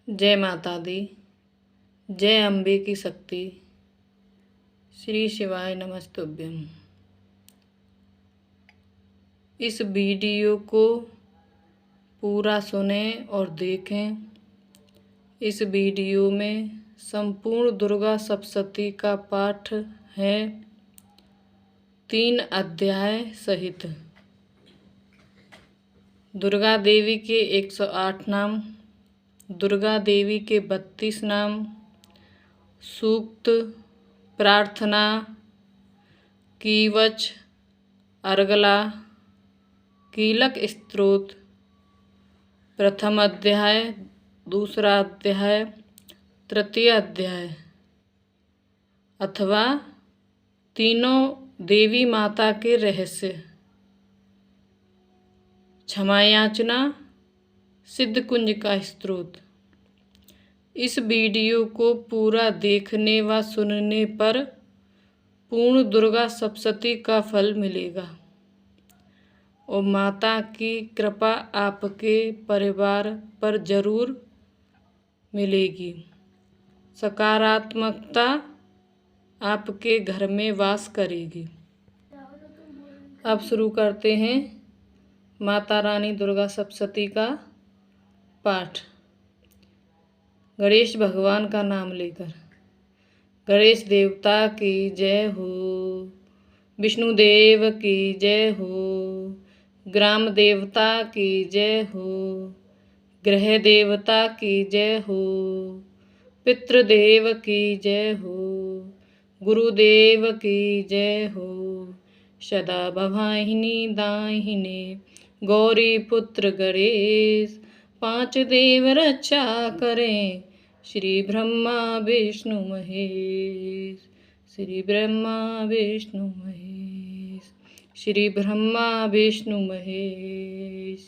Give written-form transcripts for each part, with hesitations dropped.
जय माता दी। जय अम्बे की शक्ति। श्री शिवाय नमस्तुभ्यं। इस वीडियो को पूरा सुनें और देखें। इस वीडियो में संपूर्ण दुर्गा सप्तशती का पाठ है, 3 अध्याय सहित। दुर्गा देवी के 108 नाम, दुर्गा देवी के 32 नाम, सूक्त, प्रार्थना, कीवच, अर्गला, कीलक स्तोत्र, प्रथम अध्याय, दूसरा अध्याय, तृतीय अध्याय अथवा तीनों देवी माता के रहस्य, क्षमा याचना, सिद्ध कुंज का स्तोत्र। इस वीडियो को पूरा देखने व सुनने पर पूर्ण दुर्गा सप्तशती का फल मिलेगा और माता की कृपा आपके परिवार पर जरूर मिलेगी। सकारात्मकता आपके घर में वास करेगी। अब शुरू करते हैं माता रानी दुर्गा सप्तशती का पाठ। गणेश भगवान का नाम लेकर। गणेश देवता की जय हो, विष्णु देव की जय हो, ग्राम देवता की जय हो, गृह देवता की जय हो, पितृदेव की जय हो, गुरुदेव की जय हो। सदा भवाहिनी दाहिने गौरी पुत्र गणेश, 5 देव रक्षा करें, श्री ब्रह्मा विष्णु महेश, श्री ब्रह्मा विष्णु महेश, श्री ब्रह्मा विष्णु महेश।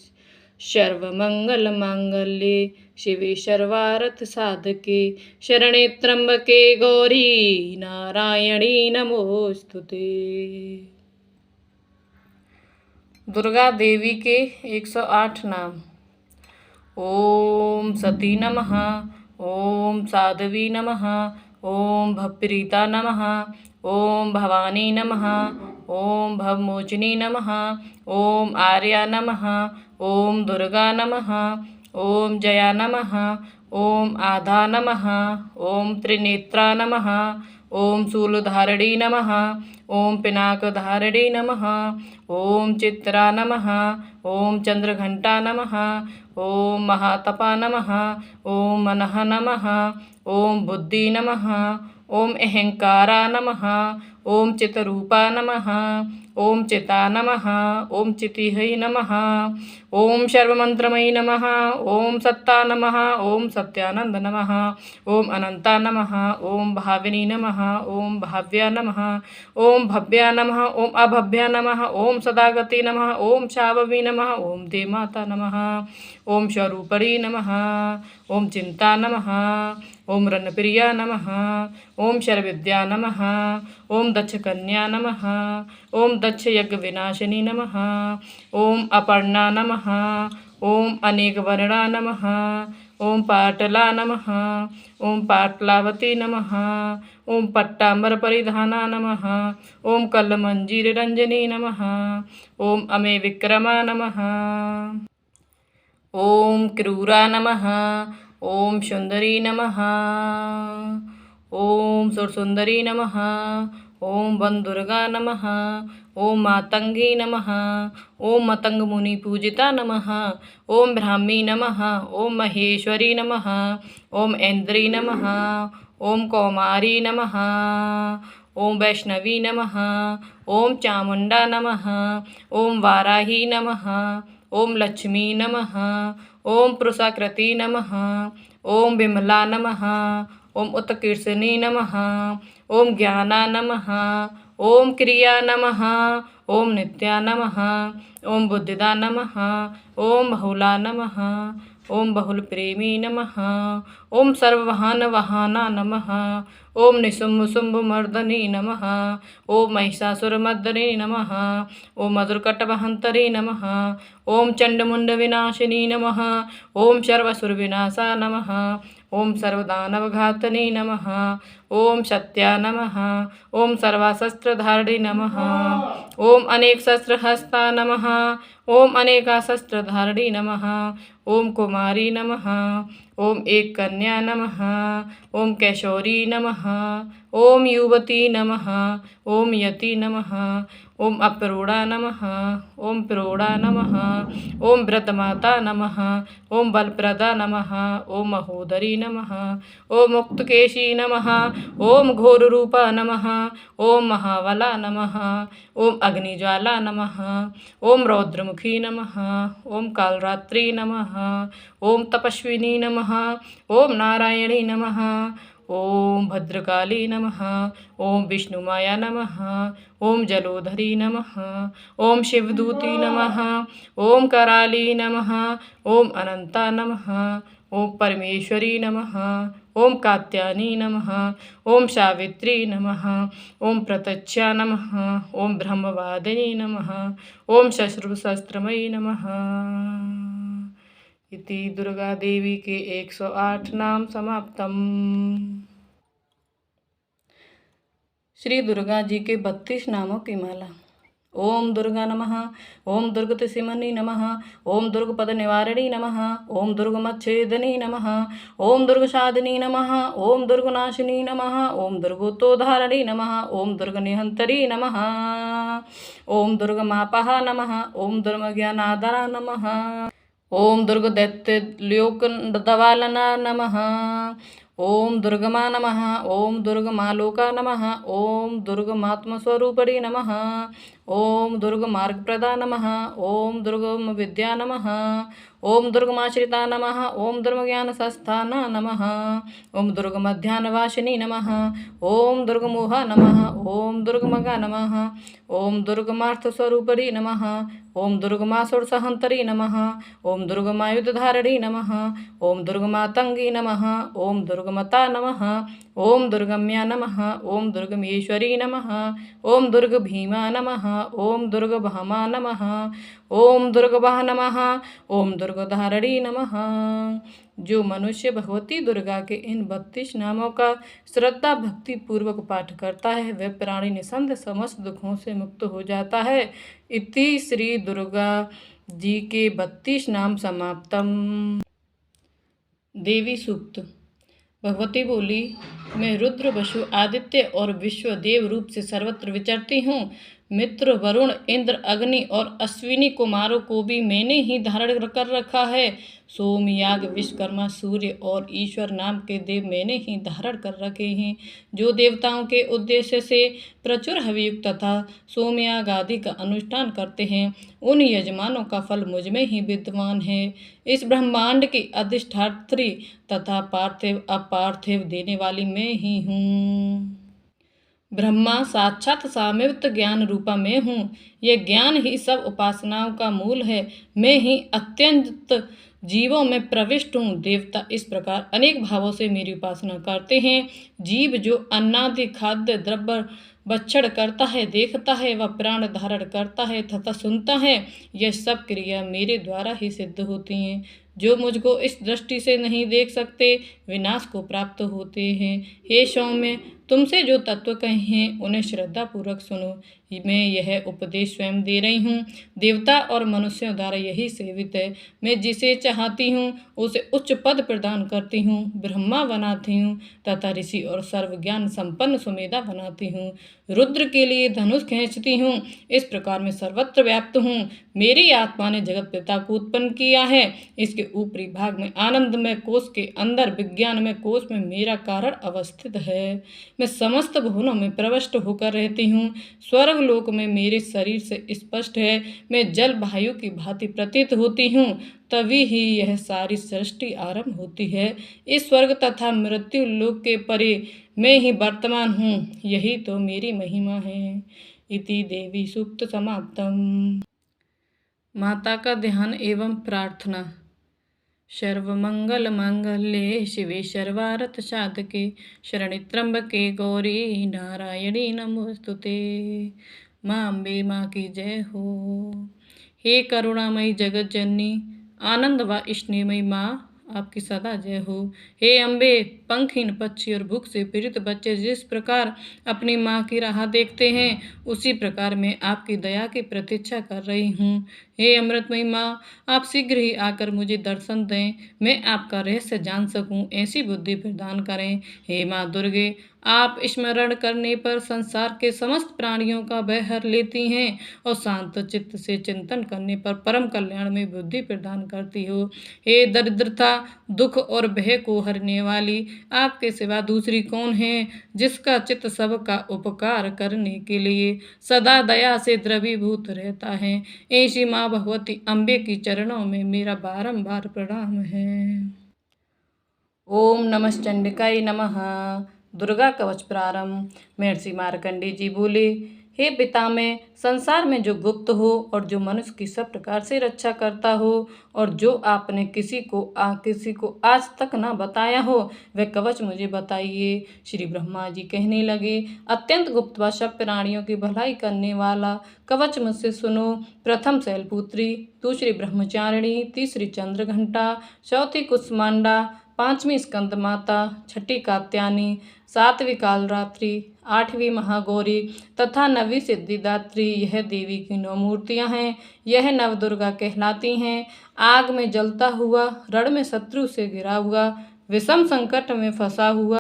सर्वमंगल मांगल्ये शिवे सर्वार्थ साधके, शरणे त्र्यंबके गौरी नारायणी नमोस्तुते। दुर्गा देवी के 108 नाम। ओम सती नमः, ओम साध्वी नमः, ओम भवप्रीता नमः, ओम भवानी नमः, ओम भवमोचिनी नमः, ओम आर्या नमः, ओम दुर्गा नमः, ओम जया नमः, ओम आधा नमः, ओम त्रिनेत्रा नमः, ओम शूलधारिणी नमः, ओम पिनाकधारिणी नमः, ओम चित्रा नमः, ओम चंद्रघंटा नमः, ओम महातपा नमः, ओम मनः नमः, ओम बुद्धि नमः, ओम अहंकारा नमः, ओम चितरूपा नमः, ओम चिता नमः, ओम चितिहै नमः, ओम सर्वमंत्रमयी नमः, ओम सत्ता नमः, ओम सत्यानंद नमः, ओम अनंता नमः, ओम भाविनी नमः, ओम भाव्या नमः, ओम भव्या नमः, ओम अभव्या नमः, ओम सदागति नमः, ओम शाववी नमः, ओम देवमाता नमः, ओम स्वरूपरी नमः, ओम चिंता नमः, ओम रणप्रिया नमः, ओम शरविद्या नमः, ओम दक्ष कन्या नमः, ओम दक्ष यज्ञ विनाशिनी नमः, ओम अपर्णा नमः, ओम अनेक वर्णा नमः, ओम पाटला नमः, ओम पाटलावती नमः, ओम पट्टांबर परिधाना नमः, ओम कलमंजीर रंजनी नमः, ओम अमे विक्रमा नमः, ओम क्रूरा नमः, ओम सुंदरी नमः, ओम सुरसुंदरी नमः, ओम वनदुर्गा नमः, ओम मातंगी नमः, ओम मतंग मुनि पूजिता नमः, ओम ब्राह्मी नमः, ओम महेश्वरी नमः, ओम ऐन्द्री नमः, ओम कौमारी नमः, ओम वैष्णवी नमः, ओम चामुंडा नमः, ओम वाराही नमः, ओम लक्ष्मी नमः, ओम पुरुषाकृति नमः, ओम विमला नमः, ओम उत्कीर्षिनी नमः, ओम ज्ञाना नमः, ओम क्रिया नमः, ओम नित्या नमः, ओम बुद्धिदा नमः, ओम बहुला नमः, ओम बहुल प्रेमी नमः, ओम सर्ववाहन वाहना नमः, ओम निशुम्भशुम्भमर्दनी नमः। ओम महिषासुरमर्दनी नमः। ओम मधुरकटवहन्तरी नमः। ओम चण्डमुण्डविनाशिनी नमः। ओम सर्वसुरविनाशा नमः। ओम सर्वदानवघातनी नमः। ओम सत्या नमः। ओम सर्वाशस्त्रधारिणी नमः। ओम अनेक शस्त्रहस्ता नमः। ओम अनेका शस्त्रधारिणी नमः। ओम कुमारी नमः। ओम एक कन्या नमः। ओम कैशोरी नमः। ओम युवती नमः। ओम यति नमः। ओम अप्रोड़ा नमः। ओम प्रोड़ा नमः। ओम व्रतमाता नमः। ओम बलप्रदा नमः। ओम महोदरी नमः। ओम मुक्तकेशी नमः। ओम घोररूपा नमः। ओम महाबला नमः। ओम अग्निज्वाला नमः। ओम रौद्रमुखी नमः। ओम कालरात्रि नमः। ओम तपस्विनी नमः। ओम नारायणी नमः। ओम भद्रकाली नमः। ओम विष्णुमाया नमः। ओम जलोधरी नमः। ओम शिवदूती नमः। ओम कराली नमः। ओम अनंता नमः। ओम परमेश्वरी नमः। ओम कात्यायनी नमः। ओम सावित्री नमः। ओम प्रत्यक्षा नमः। ओम ब्रह्मवादिनी नमः। ओम शस्त्रमयी नमः। इति दुर्गा देवी के 108 नाम समाप्तम। श्री दुर्गा जी के 32 नामों की माला। ओम दुर्गा नमः। ओम दुर्गतिसिमनी नमः। ओम दुर्गपद निवारिणी नमः। ओम दुर्गमच्छेदिनी नमः। ओम दुर्गसाधिनी नमः। ओम दुर्गनाशिनी नमः। ओम दुर्गोत्तोधारिणी नमः। ओम दुर्गनिहंतरी नमः। ओम दुर्गमापहा नमः। ओम दुर्गज्ञानादरा नमः। ओम दुर्गदैत्यलोकदवालना नमः। ओम दुर्गमा नमः। ओम दुर्गमालोका नमः। ओम दुर्गमात्मस्वरूपिणी नमः। ओम दुर्गमार्गप्रदा नमः। ओम दुर्गमविद्या नमः। ओम दुर्गमाश्रिता नमः। ओम दुर्गज्ञानसंस्थाना नमः। ओम दुर्गमध्याह्नवासिनी नमः। ओम दुर्गमोहा नमः। ओम दुर्गमगा नमः। ओम दुर्गमार्थस्वरूपिणी नमः। ओम दुर्गमासुरसहंतरी नमः। ओम दुर्गमायुधधारिणी नमः। ओम दुर्गमातंगी नमः। ओम दुर्गमता नमः। ओम दुर्गम्या नमः। ओम दुर्गमेश्वरी नमः। ओम दुर्गभीमा नमः। ओम दुर्गभामा नमः। ओम दुर्गवाह नमः। ओम दुर्गधारिणी नमः। जो मनुष्य भगवती दुर्गा के इन 32 नामों का श्रद्धा भक्ति पूर्वक पाठ करता है वह प्राणी निसंदेह समस्त दुखों से मुक्त हो जाता है। इति श्री दुर्गा जी के 32 नाम समाप्तम। देवी सूक्त। भगवती बोली, मैं रुद्र वसु आदित्य और विश्वदेव रूप से सर्वत्र विचरती हूँ। मित्र वरुण इंद्र अग्नि और अश्विनी कुमारों को भी मैंने ही धारण कर रखा है। सोमयाग विश्वकर्मा सूर्य और ईश्वर नाम के देव मैंने ही धारण कर रखे हैं। जो देवताओं के उद्देश्य से प्रचुर हवियुक्त तथा सोमयाग आदि का अनुष्ठान करते हैं उन यजमानों का फल मुझ में ही विद्यमान है। इस ब्रह्मांड की अधिष्ठात्री तथा पार्थिव अपार्थिव देने वाली मैं ही हूँ। ब्रह्मा साक्षात सामवेद ज्ञान रूपा मैं हूँ। यह ज्ञान ही सब उपासनाओं का मूल है। मैं ही अत्यंत जीवों में प्रविष्ट हूँ। देवता इस प्रकार अनेक भावों से मेरी उपासना करते हैं। जीव जो अन्नादि खाद्य द्रव्य भक्षण करता है, देखता है व प्राण धारण करता है तथा सुनता है, यह सब क्रिया मेरे द्वारा ही सिद्ध होती हैं। जो मुझको इस दृष्टि से नहीं देख सकते विनाश को प्राप्त होते हैं। हे सौम्य, तुमसे जो तत्व कहे हैं उन्हें श्रद्धा पूर्वक सुनो। मैं यह उपदेश स्वयं दे रही हूँ। देवता और मनुष्यों द्वारा यही सेवित है। मैं जिसे चाहती हूँ उसे उच्च पद प्रदान करती हूँ, ब्रह्मा बनाती हूँ तथा ऋषि और सर्वज्ञान संपन्न सुमेधा बनाती हूँ। रुद्र के लिए धनुष खींचती हूँ। इस प्रकार मैं सर्वत्र व्याप्त हूँ। मेरी आत्मा ने जगत पिता को उत्पन्न किया है। इसके ऊपरी भाग में आनंदमय कोश के अंदर विज्ञानमय कोश में मेरा कारण अवस्थित है। मैं समस्त भुवनों में प्रविष्ट होकर रहती हूँ। स्वर्ग लोक में मेरे शरीर से स्पष्ट है। मैं जल वायु की भांति प्रतीत होती हूँ। तभी ही यह सारी सृष्टि आरंभ होती है। इस स्वर्ग तथा मृत्यु लोक के परे मैं ही वर्तमान हूँ। यही तो मेरी महिमा है। इति देवी सूक्त समाप्तम। माता का ध्यान एवं प्रार्थना। सर्वमंगल मांगल्ये शिवे सर्वार्थ साधके शरण्ये त्र्यंबके गौरी नारायणी नमोस्तुते। माँ अम्बे माँ की जय हो। हे करुणामयी जगत जननी आनंद व स्नेहमयी माँ आपकी सदा जय हो। हे अम्बे, पंखहीन पक्षी और भूख से पीड़ित बच्चे जिस प्रकार अपनी माँ की राह देखते हैं, उसी प्रकार मैं आपकी दया की प्रतीक्षा कर रही हूँ। हे अमृतमयी माँ, आप शीघ्र ही आकर मुझे दर्शन दें, मैं आपका रहस्य जान सकूं, ऐसी बुद्धि प्रदान करें। हे माँ दुर्गे, आप स्मरण करने पर संसार के समस्त प्राणियों का भय हर लेती हैं और शांत चित्त से चिंतन करने पर परम कल्याण में बुद्धि प्रदान करती हो। हे दरिद्रता, दुख और भय को हरने वाली, आपके सिवा दूसरी कौन है जिसका चित्त सबका उपकार करने के लिए सदा दया से द्रवीभूत रहता है। ऐसी माँ भगवती अम्बे की चरणों में मेरा बारंबार प्रणाम है। ओम नमश्चंडिकाय नमः। दुर्गा कवच प्रारंभ। महर्षि मार्कंडेय जी बोले, हे पितामह, संसार में जो गुप्त हो और जो मनुष्य की सब प्रकार से रक्षा करता हो और जो आपने किसी को आज तक ना बताया हो, वह कवच मुझे बताइए। श्री ब्रह्मा जी कहने लगे, अत्यंत गुप्त व सब प्राणियों की भलाई करने वाला कवच मुझसे सुनो। प्रथम शैलपुत्री, दूसरी ब्रह्मचारिणी, तीसरी चंद्रघंटा, चौथी कुष्मांडा, पांचवी स्कंद माता, छठी कात्यायनी, सातवीं कालरात्रि, आठवीं महागौरी तथा नवीं सिद्धिदात्री, यह देवी की 9 मूर्तियां हैं। यह नवदुर्गा कहलाती हैं। आग में जलता हुआ, रण में शत्रु से घिरा हुआ, विषम संकट में फंसा हुआ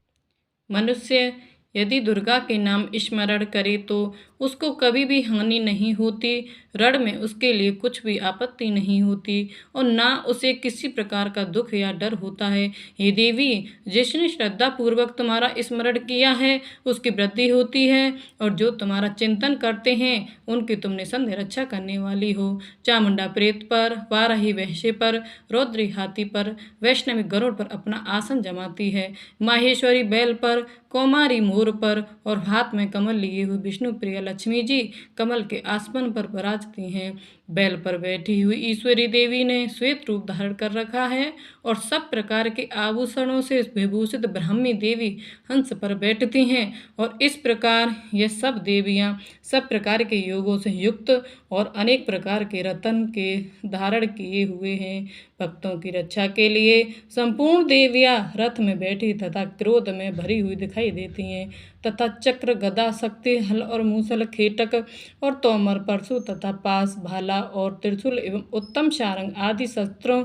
मनुष्य यदि दुर्गा के नाम स्मरण करे तो उसको कभी भी हानि नहीं होती, रण में उसके लिए कुछ भी आपत्ति नहीं होती और ना उसे किसी प्रकार का दुख या डर होता है। हे देवी, जिसने श्रद्धा पूर्वक तुम्हारा स्मरण किया है उसकी वृद्धि होती है और जो तुम्हारा चिंतन करते हैं उनकी तुम निसंदेह रक्षा करने वाली हो। चामुंडा प्रेत पर, वाराही वैश्य पर, रौद्री हाथी पर, वैष्णवी गरुड़ पर अपना आसन जमाती है। माहेश्वरी बैल पर, कौमारी मोर पर और हाथ में कमल लिए हुए विष्णु प्रिय लक्ष्मी जी कमल के आसमान पर विराजती हैं। बैल पर बैठी हुई ईश्वरी देवी ने श्वेत रूप धारण कर रखा है और सब प्रकार के आभूषणों से विभूषित ब्राह्मी देवी हंस पर बैठती हैं और इस प्रकार ये सब देवियां सब प्रकार के योगों से युक्त और अनेक प्रकार के रत्न के धारण किए हुए हैं। भक्तों की रक्षा के लिए संपूर्ण देवियां रथ में बैठी तथा क्रोध में भरी हुई दिखाई देती हैं तथा चक्र, गदा, शक्ति, हल और मूसल, खेटक और तोमर, परशु तथा पास, भाला और त्रिशूल एवं उत्तम सारंग आदि शस्त्रों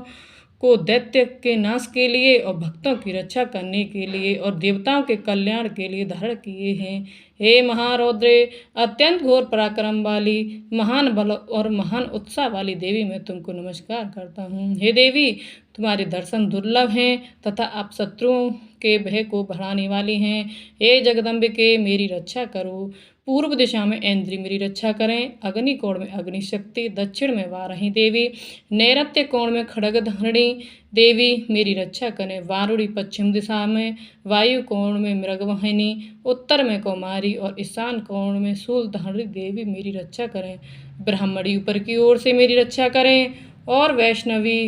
को दैत्य के नाश के लिए और भक्तों की रक्षा करने के लिए और देवताओं के कल्याण के लिए धारण किए हैं। हे महारौद्रे, अत्यंत घोर पराक्रम वाली, महान बल और महान उत्साह वाली देवी, मैं तुमको नमस्कार करता हूँ। हे देवी, तुम्हारे दर्शन दुर्लभ हैं तथा आप शत्रुओं के भय को बढ़ाने वाली हैं। हे जगदम्बिके, मेरी रक्षा करो। पूर्व दिशा में ऐन्द्री मेरी रक्षा करें, अग्नि कोण में अग्नि शक्ति, दक्षिण में वाराही देवी, नैऋत्य कोण में खड्गधारिणी देवी मेरी रक्षा करें। वारुणी पश्चिम दिशा में, वायु कोण में मृगवाहिनी, उत्तर में कौमारी और ईशान कोण में शूलधारिणी देवी मेरी रक्षा करें। ब्राह्मणी ऊपर की ओर से मेरी रक्षा करें और वैष्णवी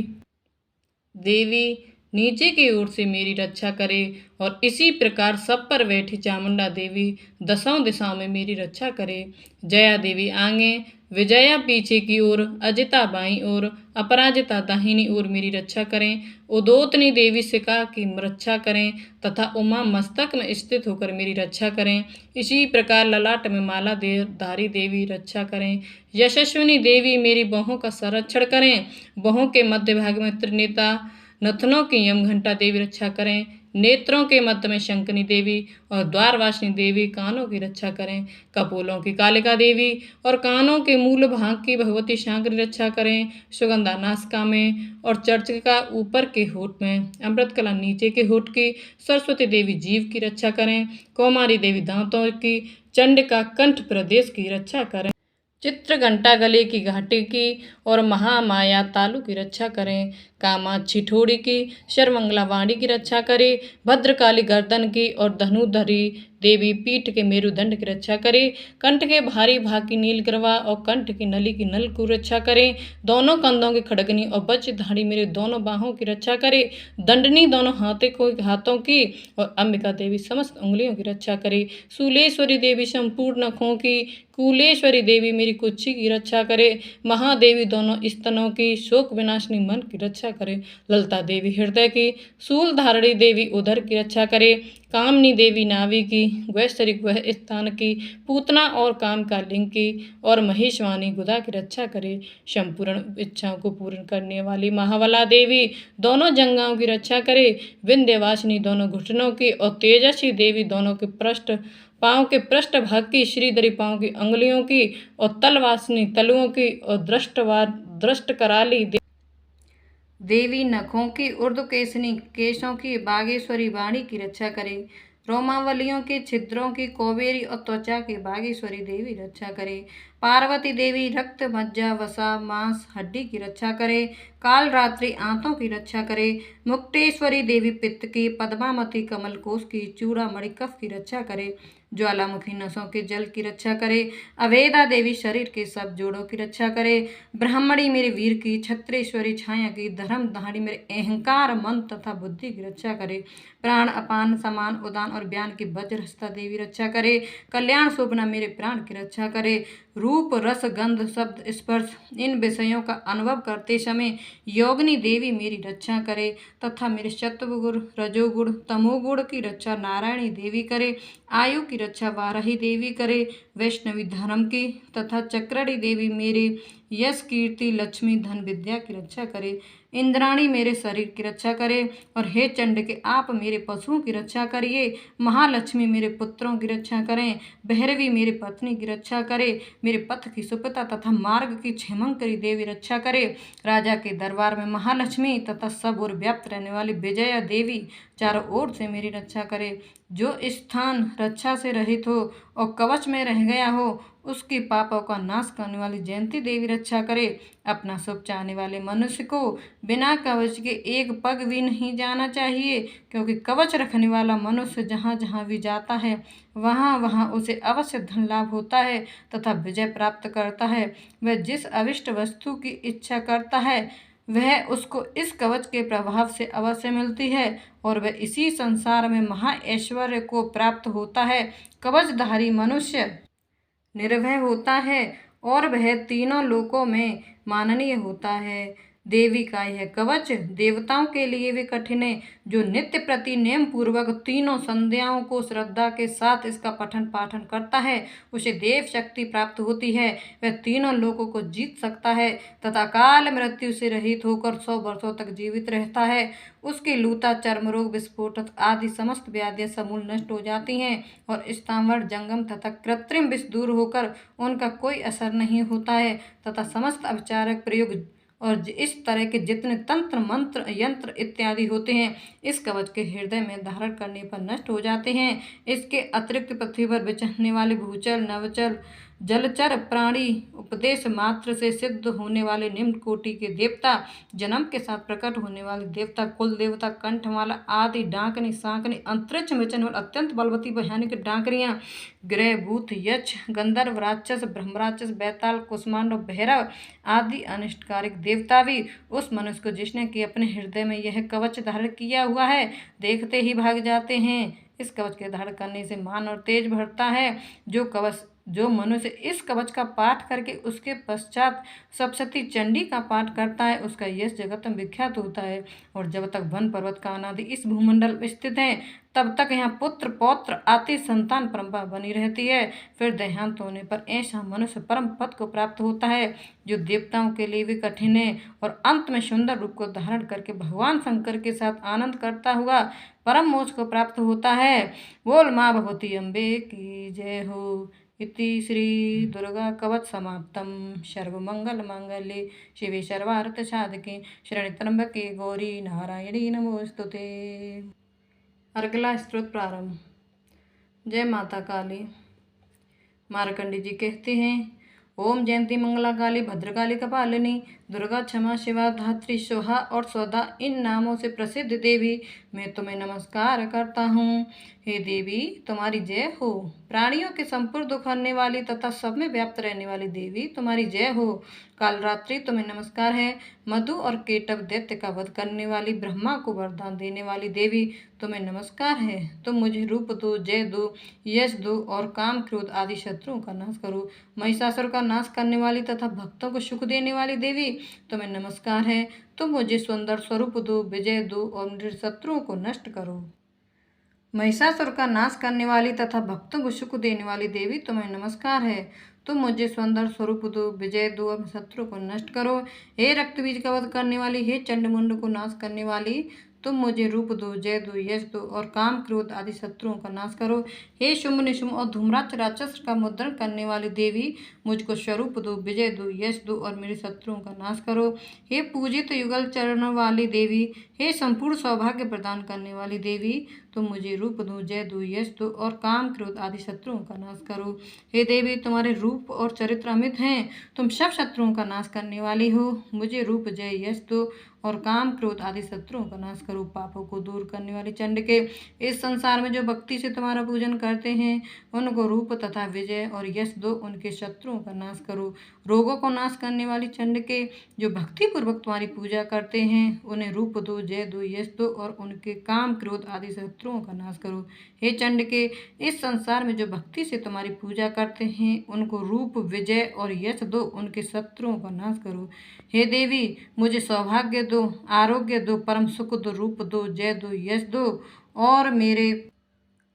देवी नीचे की ओर से मेरी रक्षा करे और इसी प्रकार सब पर बैठी चामुंडा देवी दसों दिशाओं में मेरी रक्षा करे। जया देवी आगे, विजया पीछे की ओर, अजिता बाईं ओर, अपराजिता दाहिनी ओर मेरी रक्षा करें। उदोतनी देवी शिखा की रक्षा करें तथा उमा मस्तक में स्थित होकर मेरी रक्षा करें। इसी प्रकार ललाट में माला धारी देवी रक्षा करें। यशस्विनी देवी मेरी बाहों का संरक्षण करें। बाहों के मध्य भाग में त्रिनेता, नथनों की यमघंटा देवी रक्षा करें। नेत्रों के मध्य में शंकनी देवी और द्वारवासिनी देवी कानों की रक्षा करें। कपोलों की कालिका देवी और कानों के मूल भाग की भगवती शांकरी रक्षा करें। सुगंधा नासिका में और चर्चिका ऊपर के होठ में, अमृतकला नीचे के होठ की, सरस्वती देवी जीव की रक्षा करें। कौमारी देवी दांतों की, चंडिका कंठ प्रदेश की रक्षा करें। चित्रघंटा गले की घाटी की और महामाया तालु की रक्षा करें। कामाक्षी ठोड़ी की, शर्मंगला वाणी की रक्षा करे। भद्रकाली गर्दन की और धनुधरी देवी पीठ के मेरुदंड की रक्षा करे, कंठ के भारी भाग की नील गरवा और कंठ की नली की नल को रक्षा करे, दोनों कंधों की खड़गनी और वज्रधारी मेरे दोनों बाहों की रक्षा करे, दंडनी दोनों हाथों की और अंबिका देवी समस्त उंगलियों की रक्षा करे, शूलेश्वरी देवी संपूर्ण नखों की, कुलेश्वरी देवी मेरी कुच्ची की रक्षा करे, महादेवी दोनों स्तनों की, शोक विनाशिनी मन की रक्षा करे, ललिता देवी हृदय की, शूल धारणी देवी उदर की रक्षा करे, कामनी देवी नाभि की, वैश्वरी वह स्थान की, पूतना और काम का लिंग की और महेशवानी गुदा की रक्षा करे, संपूर्ण इच्छाओं को पूर्ण करने वाली महाबला देवी दोनों जंगाओं की रक्षा करे, विंध्यवासिनी दोनों घुटनों की और तेजस्वी देवी दोनों के पाँव के पृष्ठ भाग की, श्रीधरी पाँव की अंगुलियों की और तलवासिनी तलुओं की और दृष्ट कराली देवी नखों की, ऊर्ध्वकेशनी केशों की, बागेश्वरी वाणी की रक्षा करे, रोमावलियों के छिद्रों की, कौबेरी और त्वचा की बागेश्वरी देवी रक्षा करे, पार्वती देवी रक्त मज्जा वसा मांस हड्डी की रक्षा करे, काल रात्रि आंतों की रक्षा करे, मुक्तेश्वरी देवी पित्त की, पद्मावती कमल कोश की, चूड़ामणि कफ की रक्षा करे, ज्वालामुखी नसों के जल की रक्षा करे, अवेदा देवी शरीर के सब जोड़ों की रक्षा करे, ब्राह्मणी मेरे वीर की, छत्रेश्वरी छाया की, धर्म धारी मेरे अहंकार मन तथा बुद्धि की रक्षा करे, प्राण अपान समान उदान और बयान की वज्रहस्ता देवी रक्षा करे, कल्याण शोभना मेरे प्राण की रक्षा करे, रूप रस गंध शब्द स्पर्श इन विषयों का अनुभव करते समय योगिनी देवी मेरी रक्षा करे, तथा मेरे सत्वगुण रजोगुण तमोगुण की रक्षा नारायणी देवी करे, आयु की रक्षा वाराही देवी करे, वैष्णवी धर्म की तथा चक्रणी देवी मेरे यश कीर्ति लक्ष्मी धन विद्या की रक्षा करे, इंद्राणी मेरे शरीर की रक्षा करे, और हे चंड के आप मेरे पशुओं की रक्षा करिए, महालक्ष्मी मेरे पुत्रों की रक्षा करें, भैरवी मेरी पत्नी की रक्षा करे, मेरे पथ की सुपिता तथा मार्ग की क्षेमंकरी देवी रक्षा करे, राजा के दरबार में महालक्ष्मी तथा सब ओर व्याप्त रहने वाली विजया देवी चारों ओर से मेरी रक्षा करे, जो स्थान रक्षा से रहित हो और कवच में रह गया हो उसकी पापों का नाश करने वाली जयंती देवी रक्षा करे, अपना शुभ चाहने वाले मनुष्य को बिना कवच के एक पग भी नहीं जाना चाहिए, क्योंकि कवच रखने वाला मनुष्य जहाँ जहाँ भी जाता है वहाँ वहाँ उसे अवश्य धन लाभ होता है तथा विजय प्राप्त करता है। वह जिस अविष्ट वस्तु की इच्छा करता है वह उसको इस कवच के प्रभाव से अवश्य मिलती है और वह इसी संसार में महा ऐश्वर्य को प्राप्त होता है। कवचधारी मनुष्य निर्भय होता है और वह तीनों लोकों में माननीय होता है। देवी का यह कवच देवताओं के लिए भी कठिन है। जो नित्य प्रति नियम पूर्वक तीनों संध्याओं को श्रद्धा के साथ इसका पठन पाठन करता है उसे देव शक्ति प्राप्त होती है। वह तीनों लोकों को जीत सकता है तथा काल मृत्यु से रहित होकर 100 वर्षों तक जीवित रहता है। उसकी लूता चर्म रोग विस्फोट आदि समस्त व्याधियां समूल नष्ट हो जाती हैं और स्थावर जंगम तथा कृत्रिम विष दूर होकर उनका कोई असर नहीं होता है तथा समस्त अपचारक प्रयोग और इस तरह के जितने तंत्र मंत्र यंत्र इत्यादि होते हैं इस कवच के हृदय में धारण करने पर नष्ट हो जाते हैं। इसके अतिरिक्त पृथ्वी पर विचरने वाले भूचर नवचर जलचर प्राणी उपदेश मात्र से सिद्ध होने वाले निम्न कोटि के देवता जन्म के साथ प्रकट होने वाले देवता कुल देवता कंठमाला आदि डाकनी सांकनी अंतरिक्ष में चलने वाले अत्यंत बलवती भयानक डाकरियां ग्रह भूत यक्ष गंधर्व राक्षस ब्रह्मराक्षस बैताल कुष्मांड भैरव आदि अनिष्टकारक देवता भी उस मनुष्य को जिसने कि अपने हृदय में यह कवच धारण किया हुआ है देखते ही भाग जाते हैं। इस कवच के धारण करने से मान और तेज बढ़ता है। जो मनुष्य इस कवच का पाठ करके उसके पश्चात सप्तशती चंडी का पाठ करता है उसका यश जगत में विख्यात होता है। और जब तक वन पर्वत का अनादि इस भूमंडल में स्थित है तब तक यहाँ पुत्र पौत्र आदि संतान परंपरा बनी रहती है। फिर देहांत होने पर ऐसा मनुष्य परम पद को प्राप्त होता है जो देवताओं के लिए भी कठिन है और अंत में सुंदर रूप को धारण करके भगवान शंकर के साथ आनंद करता हुआ परम मोक्ष को प्राप्त होता है। बोल माँ भगवती अम्बे की जय हो। इति श्री दुर्गा कवच समाप्तम। सर्वमंगल मांगल्ये शिवे सर्वार्थ साधके शरण्ये त्र्यंबके गौरी नारायणी नमोस्तुते। अगला स्तोत्र प्रारंभ। जय माता काली। मार्कंडी जी कहते हैं ओम जयंती मंगला काली भद्रकाली कपालिनी दुर्गा, क्षमा, शिवा, धात्री, सोहा और सौदा इन नामों से प्रसिद्ध देवी मैं तुम्हें नमस्कार करता हूँ। हे देवी तुम्हारी जय हो। प्राणियों के संपूर्ण दुख हरने वाली तथा सब में व्याप्त रहने वाली देवी तुम्हारी जय हो। कालरात्रि तुम्हें नमस्कार है। मधु और केटव दैत्य का वध करने वाली, ब्रह्मा को वरदान देने वाली देवी तुम्हें नमस्कार है। तुम मुझे रूप दो, जय दो, यश दो और काम, क्रोध आदि शत्रुओं का नाश करो। महिषासुर का नाश करने वाली तथा भक्तों को सुख देने वाली देवी तुम्हें नमस्कार है। तुम मुझे सुंदर स्वरूप दो, विजय दो और मेरे शत्रुओं को नष्ट करो। महिषासुर का नाश करने वाली तथा भक्तों को सुख देने वाली देवी तुम्हें नमस्कार है। तुम मुझे सुंदर स्वरूप दो, विजय दो और शत्रु को नष्ट करो। हे रक्त बीज का वध करने वाली, हे चंडमुंड को नाश करने वाली, तुम मुझे रूप दो, जय दो, यश दो और काम, क्रोध आदि शत्रुओं का नाश करो। हे शुंभ निशुंभ और धूम्राक्ष राक्षस का मुद्रण करने वाली देवी मुझको स्वरूप दो, विजय दो, यश दो और मेरे शत्रुओं का नाश करो। हे पूजित युगल चरण वाली देवी, हे संपूर्ण सौभाग्य प्रदान करने वाली देवी, तुम मुझे रूप दो, जय दो, यश दो और काम, क्रोध आदि शत्रुओं का नाश करो। हे देवी तुम्हारे रूप और चरित्र अमित हैं। तुम सब शत्रुओं का नाश करने वाली हो। मुझे रूप, जय, यश दो और काम, क्रोध आदि शत्रुओं का नाश करो। पापों को दूर करने वाली चंडिके, इस संसार में जो भक्ति से तुम्हारा पूजन करते हैं उनको रूप तथा विजय और यश दो, उनके शत्रुओं का नाश करो। रोगों को नाश करने वाली चंडिके, जो भक्ति पूर्वक तुम्हारी पूजा करते हैं उन्हें रूप दो, जय दो, यश दो और उनके काम, क्रोध आदि शत्रुओं का नाश करो। हे चंडिके, इस संसार में जो भक्ति से तुम्हारी पूजा करते हैं उनको रूप, विजय और यश दो, उनके शत्रुओं का नाश करो। हे देवी मुझे सौभाग्य दो, आरोग्य दो, परम सुख दो, रूप दो, जय दो, यश दो और मेरे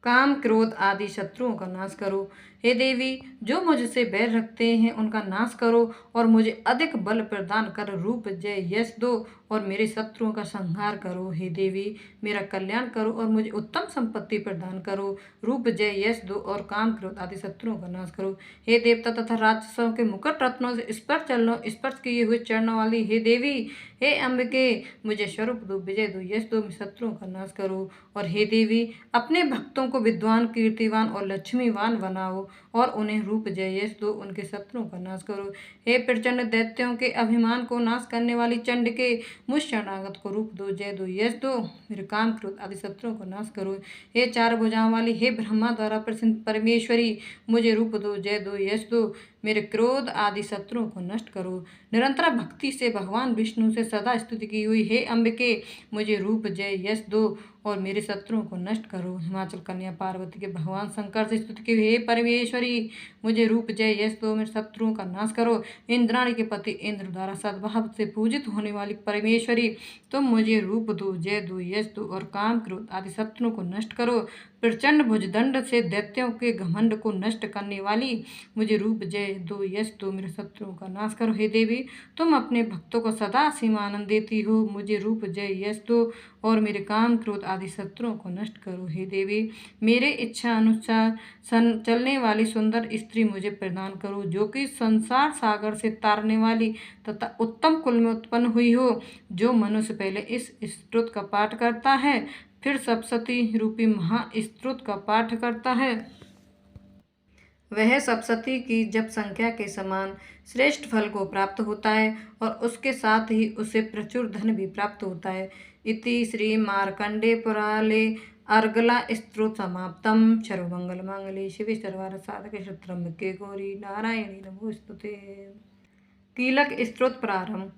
काम, क्रोध आदि शत्रुओं का नाश करो। हे देवी जो मुझसे बैर रखते हैं उनका नाश करो और मुझे अधिक बल प्रदान कर रूप, जय, यश दो और मेरे शत्रुओं का संहार करो। हे देवी मेरा कल्याण करो और मुझे उत्तम संपत्ति प्रदान करो। रूप, जय, यश दो और काम, क्रोध आदि शत्रुओं का नाश करो। हे देवता तथा राक्षसों के मुकुट रत्नों से स्पर्श किए हुए चरणों वाली हे देवी, हे अम्बिके मुझे स्वरूप दो, विजय दो, यश दो, शत्रुओं का नाश करो। और हे देवी अपने भक्तों को विद्वान, कीर्तिवान और लक्ष्मीवान बनाओ और उन्हें रूप, जय, यश दो, उनके शत्रुओं का नाश करो। हे प्रचंड दैत्यों के अभिमान को नाश करने वाली चंडिके, मुझ शरणागत को रूप दो, जय दो, यश दो, मेरे काम, क्रोध आदि शत्रुओं को नाश करो। हे चार भुजाओं वाली हे ब्रह्मा द्वारा प्रसिद्ध परमेश्वरी, मुझे रूप दो, जय दो, यश दो, मेरे क्रोध आदि शत्रुओं को नष्ट करो। निरंतर भक्ति से भगवान विष्णु से सदा स्तुति की हुई हे अम्बिके, मुझे रूप, जय, यश दो और मेरे शत्रुओं को नष्ट करो। हिमाचल कन्या पार्वती के भगवान शंकर से स्तुति की हे परमेश्वरी, मुझे रूप, जय, यश दो, मेरे शत्रुओं का नाश करो। इंद्राणी के पति इंद्र द्वारा सद्भाव से पूजित होने वाली परमेश्वरी, तुम मुझे रूप दो, जय दो, यश दो और काम, क्रोध आदि शत्रुओं को नष्ट करो। प्रचंड भुजदंड से दैत्यों के घमंड को नष्ट करने वाली, मुझे रूप, जय दो, यश दो, मेरे शत्रुओं का नाश करो। हे देवी तुम अपने भक्तों को सदा सीम आनंद देती हो। मुझे रूप, जय, यश दो और मेरे काम, क्रोध आदि शत्रुओं को नष्ट करो। हे देवी मेरे इच्छा अनुसार चलने वाली सुंदर स्त्री मुझे प्रदान करो, जो कि संसार सागर से तारने वाली तथा उत्तम कुल में उत्पन्न हुई हो। जो मनुष्य पहले इस स्तुति का पाठ करता है फिर सप्तशती रूपी महास्तुति का पाठ करता है, वह सप्तशती की जप संख्या के समान श्रेष्ठ फल को प्राप्त होता है और उसके साथ ही उसे प्रचुर धन भी प्राप्त होता है। इति श्री मार्कंडे पुराणे अर्गला स्तोत्र समाप्तम। सर्वमंगल मांगल्ये शिवे सर्वार्थ साधके शरण्ये गौरी नारायणी नमोस्तुते। कीलक स्तोत्र प्रारंभ।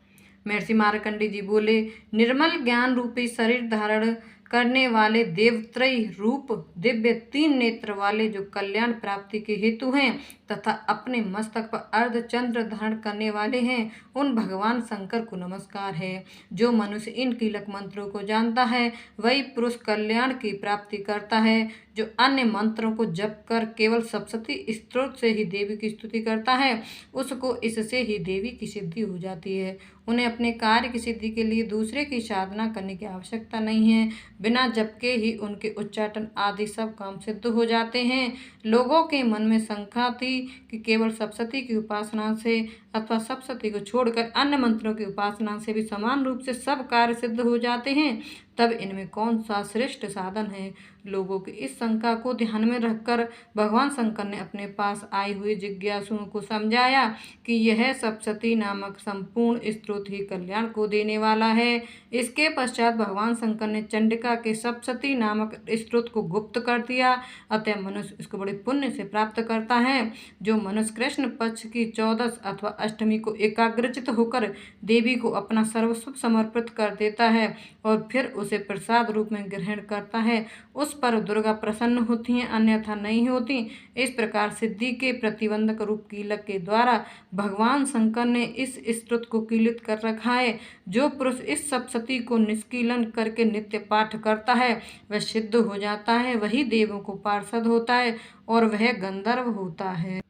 महर्षि मार्कंडे जी बोले, निर्मल ज्ञान रूपी शरीर धारण करने वाले देवत्रयी रूप दिव्य 3 नेत्र वाले जो कल्याण प्राप्ति के हेतु हैं तथा अपने मस्तक पर अर्धचंद्र धारण करने वाले हैं, उन भगवान शंकर को नमस्कार है। जो मनुष्य इन कीलक मंत्रों को जानता है वही पुरुष कल्याण की प्राप्ति करता है। जो अन्य मंत्रों को जप कर केवल सप्तशती स्तोत्र से ही देवी की स्तुति करता है उसको इससे ही देवी की सिद्धि हो जाती है। उन्हें अपने कार्य की सिद्धि के लिए दूसरे की साधना करने की आवश्यकता नहीं है। बिना जप के ही उनके उच्चाटन आदि सब काम सिद्ध हो जाते हैं। लोगों के मन में शंका थी कि केवल सप्तशती की उपासना से अथवा सप्तशती को छोड़कर अन्य मंत्रों की उपासना से भी समान रूप से सब कार्य सिद्ध हो जाते हैं, तब इनमें कौन सा श्रेष्ठ साधन है। लोगों की इस शंका को ध्यान में रखकर भगवान शंकर ने अपने पास आए हुए जिज्ञासुओं को समझाया कि यह सप्तशती नामक संपूर्ण स्त्रोत ही कल्याण को देने वाला है। इसके पश्चात भगवान शंकर ने चंडिका के सप्तशती नामक स्त्रोत को गुप्त कर दिया। अतः मनुष्य इसको बड़े पुण्य से प्राप्त करता है। जो मनुष्य कृष्ण पक्ष की 14 अथवा अष्टमी को एकाग्रचित होकर देवी को अपना सर्वस्व समर्पित कर देता है और फिर उसे प्रसाद रूप में ग्रहण करता है, उस पर दुर्गा प्रसन्न होती हैं, अन्यथा नहीं होती। इस प्रकार सिद्धि के प्रतिबंधक रूप कीलक के द्वारा भगवान शंकर ने इस स्तोत्र को कीलित कर रखा है। जो पुरुष इस सप्तशती को निष्कीलन करके नित्य पाठ करता है वह सिद्ध हो जाता है, वही देवों को पार्षद होता है और वह गंधर्व होता है।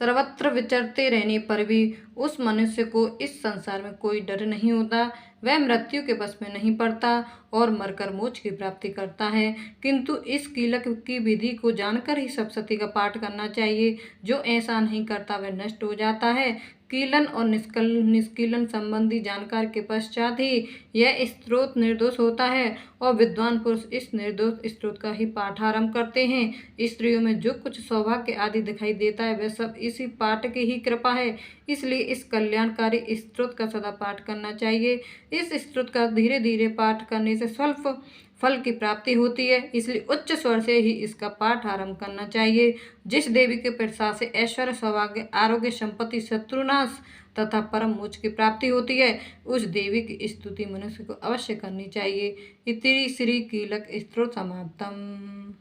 सर्वत्र विचरते रहने पर भी उस मनुष्य को इस संसार में कोई डर नहीं होता। वह मृत्यु के वश में नहीं पड़ता और मरकर मोक्ष की प्राप्ति करता है। किंतु इस कीलक की विधि को जानकर ही सप्तशती का पाठ करना चाहिए। जो ऐसा नहीं करता वह नष्ट हो जाता है। कीलन और निष्कीलन संबंधी जानकारी के पश्चात ही यह स्तोत्र निर्दोष होता है और विद्वान पुरुष इस निर्दोष स्तोत्र का ही पाठ आरंभ करते हैं। स्त्रियों में जो कुछ सौभाग्य आदि दिखाई देता है वह सब इसी पाठ की ही कृपा है। इसलिए इस कल्याणकारी स्तोत्र का सदा पाठ करना चाहिए। इस स्तोत्र का धीरे धीरे पाठ करने से स्वल्प फल की प्राप्ति होती है, इसलिए उच्च स्वर से ही इसका पाठ आरंभ करना चाहिए। जिस देवी के प्रसाद से ऐश्वर्य, सौभाग्य, आरोग्य, संपत्ति, शत्रुनाश तथा परम मोक्ष की प्राप्ति होती है, उस देवी की स्तुति मनुष्य को अवश्य करनी चाहिए। इति श्री कीलक स्तोत्र समाप्तम।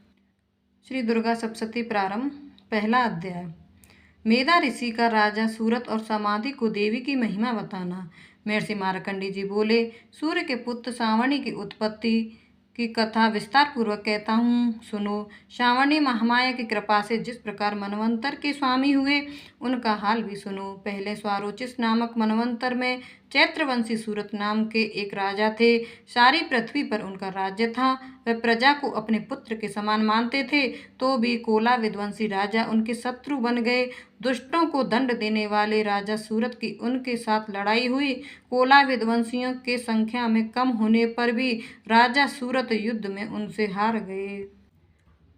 श्री दुर्गा सप्तशती प्रारंभ। पहला अध्याय। मेधा ऋषि का राजा सूरत और समाधि को देवी की महिमा बताना। महर्षि मार्कंडेय जी बोले, सूर्य के पुत्र सावर्णी की उत्पत्ति की कथा विस्तार पूर्वक कहता हूँ, सुनो। सावर्णी महामाया की कृपा से जिस प्रकार मनवंतर के स्वामी हुए उनका हाल भी सुनो। पहले स्वारोचिष नामक मनवंतर में चैत्रवंशी सूरत नाम के एक राजा थे। सारी पृथ्वी पर उनका राज्य था। वह प्रजा को अपने पुत्र के समान मानते थे, तो भी कोला विध्वंसी राजा उनके शत्रु बन गए। दुष्टों को दंड देने वाले राजा सूरत की उनके साथ लड़ाई हुई। कोला विध्वंसियों के संख्या में कम होने पर भी राजा सूरत युद्ध में उनसे हार गए।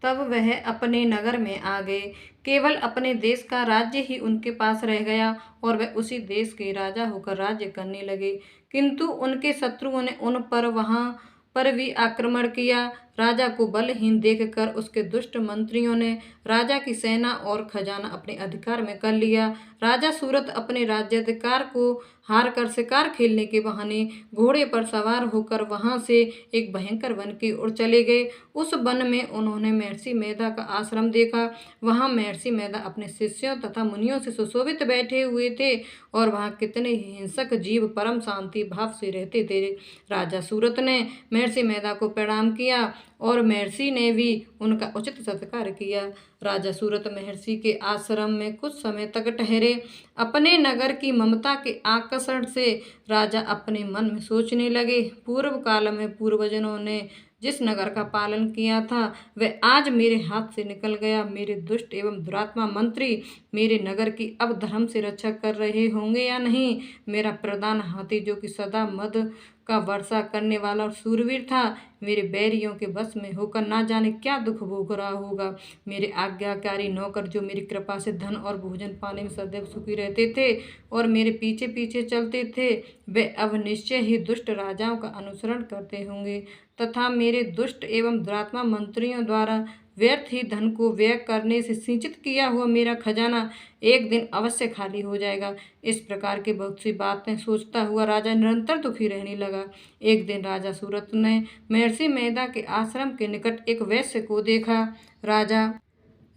तब वह अपने नगर में आ गए। केवल अपने देश का राज्य ही उनके पास रह गया और वह उसी देश के राजा होकर राज्य करने लगे। किंतु उनके शत्रुओं ने उन पर वहां पर भी आक्रमण किया। राजा को बलहीन देखकर उसके दुष्ट मंत्रियों ने राजा की सेना और खजाना अपने अधिकार में कर लिया। राजा सूरत अपने राज्याधिकार को हार कर शिकार खेलने के बहाने घोड़े पर सवार होकर वहां से एक भयंकर वन की ओर चले गए। उस वन में उन्होंने महर्षि मेधा का आश्रम देखा। वहां महर्षि मेधा अपने शिष्यों तथा मुनियों से सुशोभित बैठे हुए थे और वहां कितने ही हिंसक जीव परम शांति भाव से रहते थे। राजा सूरत ने महर्षि मेधा को प्रणाम किया और महर्षि ने भी उनका उचित सत्कार किया। राजा सूरत महर्षि के आश्रम में कुछ समय तक ठहरे। अपने नगर की ममता के आकर्षण से राजा अपने मन में सोचने लगे, पूर्व काल में पूर्वजनों ने जिस नगर का पालन किया था वह आज मेरे हाथ से निकल गया। मेरे दुष्ट एवं दुरात्मा मंत्री मेरे नगर की अब धर्म से रक्षा कर रहे होंगे या नहीं। मेरा प्रधान हाथी जो कि सदा मद का वर्षा करने वाला और सूरवीर था, मेरे बैरियों के बस में होकर ना जाने क्या दुख भोग रहा होगा। मेरे आज्ञाकारी नौकर जो मेरी कृपा से धन और भोजन पाने में सदैव सुखी रहते थे और मेरे पीछे पीछे चलते थे, वे अब निश्चय ही दुष्ट राजाओं का अनुसरण करते होंगे तथा मेरे दुष्ट एवं दुरात्मा मंत्रियों द्वारा व्यर्थ ही धन को व्यय करने से सिंचित किया हुआ मेरा खजाना एक दिन अवश्य खाली हो जाएगा। इस प्रकार की बहुत सी बातें सोचता हुआ राजा निरंतर दुखी रहने लगा। एक दिन राजा सूरत ने महर्षि मेधा के आश्रम के निकट एक वैश्य को देखा। राजा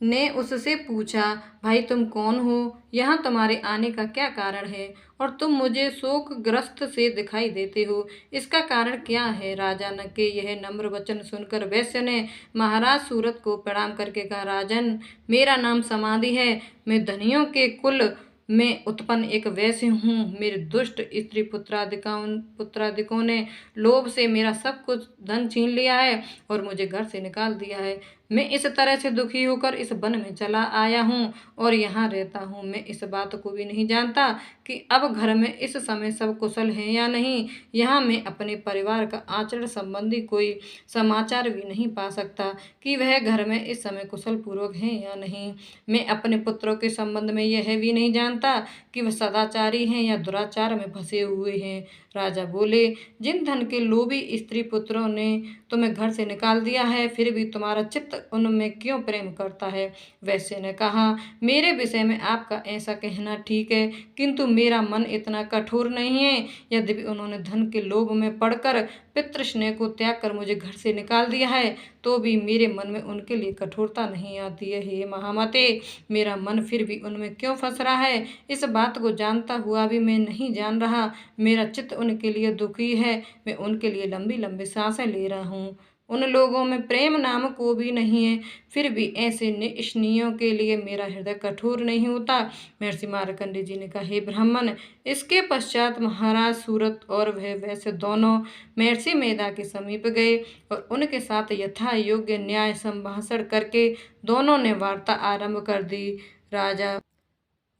ने उससे पूछा, भाई तुम कौन हो? यहाँ तुम्हारे आने का क्या कारण है और तुम मुझे शोकग्रस्त से दिखाई देते हो, इसका कारण क्या है? राजा न के यह नम्र वचन सुनकर वैश्य ने महाराज सूरत को प्रणाम करके कहा, राजन, मेरा नाम समाधि है। मैं धनियों के कुल में उत्पन्न एक वैश्य हूँ। मेरे दुष्ट स्त्री पुत्रादिकों ने लोभ से मेरा सब कुछ धन छीन लिया है और मुझे घर से निकाल दिया है। मैं इस तरह से दुखी होकर इस वन में चला आया हूँ और यहाँ रहता हूँ। मैं इस बात को भी नहीं जानता कि अब घर में इस समय सब कुशल हैं या नहीं। यहाँ मैं अपने परिवार का आचरण संबंधी कोई समाचार भी नहीं पा सकता कि वह घर में इस समय कुशल पूर्वक हैं या नहीं। मैं अपने पुत्रों के संबंध में यह भी नहीं जानता कि वह सदाचारी हैं या दुराचार में फंसे हुए हैं। राजा बोले, जिन धन के लोभी स्त्री पुत्रों ने तुम्हें घर से निकाल दिया है, फिर भी तुम्हारा चित्त उनमें क्यों प्रेम करता है? वैश्य ने कहा, मेरे विषय में आपका ऐसा कहना ठीक है, किंतु मेरा मन इतना कठोर नहीं है। यद्यपि उन्होंने धन के लोभ में पड़कर पितृस्नेह को त्याग कर मुझे घर से निकाल दिया है, तो भी मेरे मन में उनके लिए कठोरता नहीं आती है। हे महामते, मेरा मन फिर भी उनमें क्यों फंस रहा है? इस बात को जानता हुआ भी मैं नहीं जान रहा। मेरा चित्त उनके लिए दुखी है। मैं उनके लिए लंबी लंबी सांसें ले रहा हूँ। उन लोगों में प्रेम नाम को भी नहीं है, फिर भी ऐसे निष्ठियों के लिए मेरा हृदय कठोर नहीं होता। महर्षि मार्कंडेय जी ने कहा, हे ब्राह्मण। इसके पश्चात महाराज सूरत और वह वैसे दोनों महर्षि मेधा के समीप गए और उनके साथ यथा योग्य न्याय संभाषण करके दोनों ने वार्ता आरंभ कर दी। राजा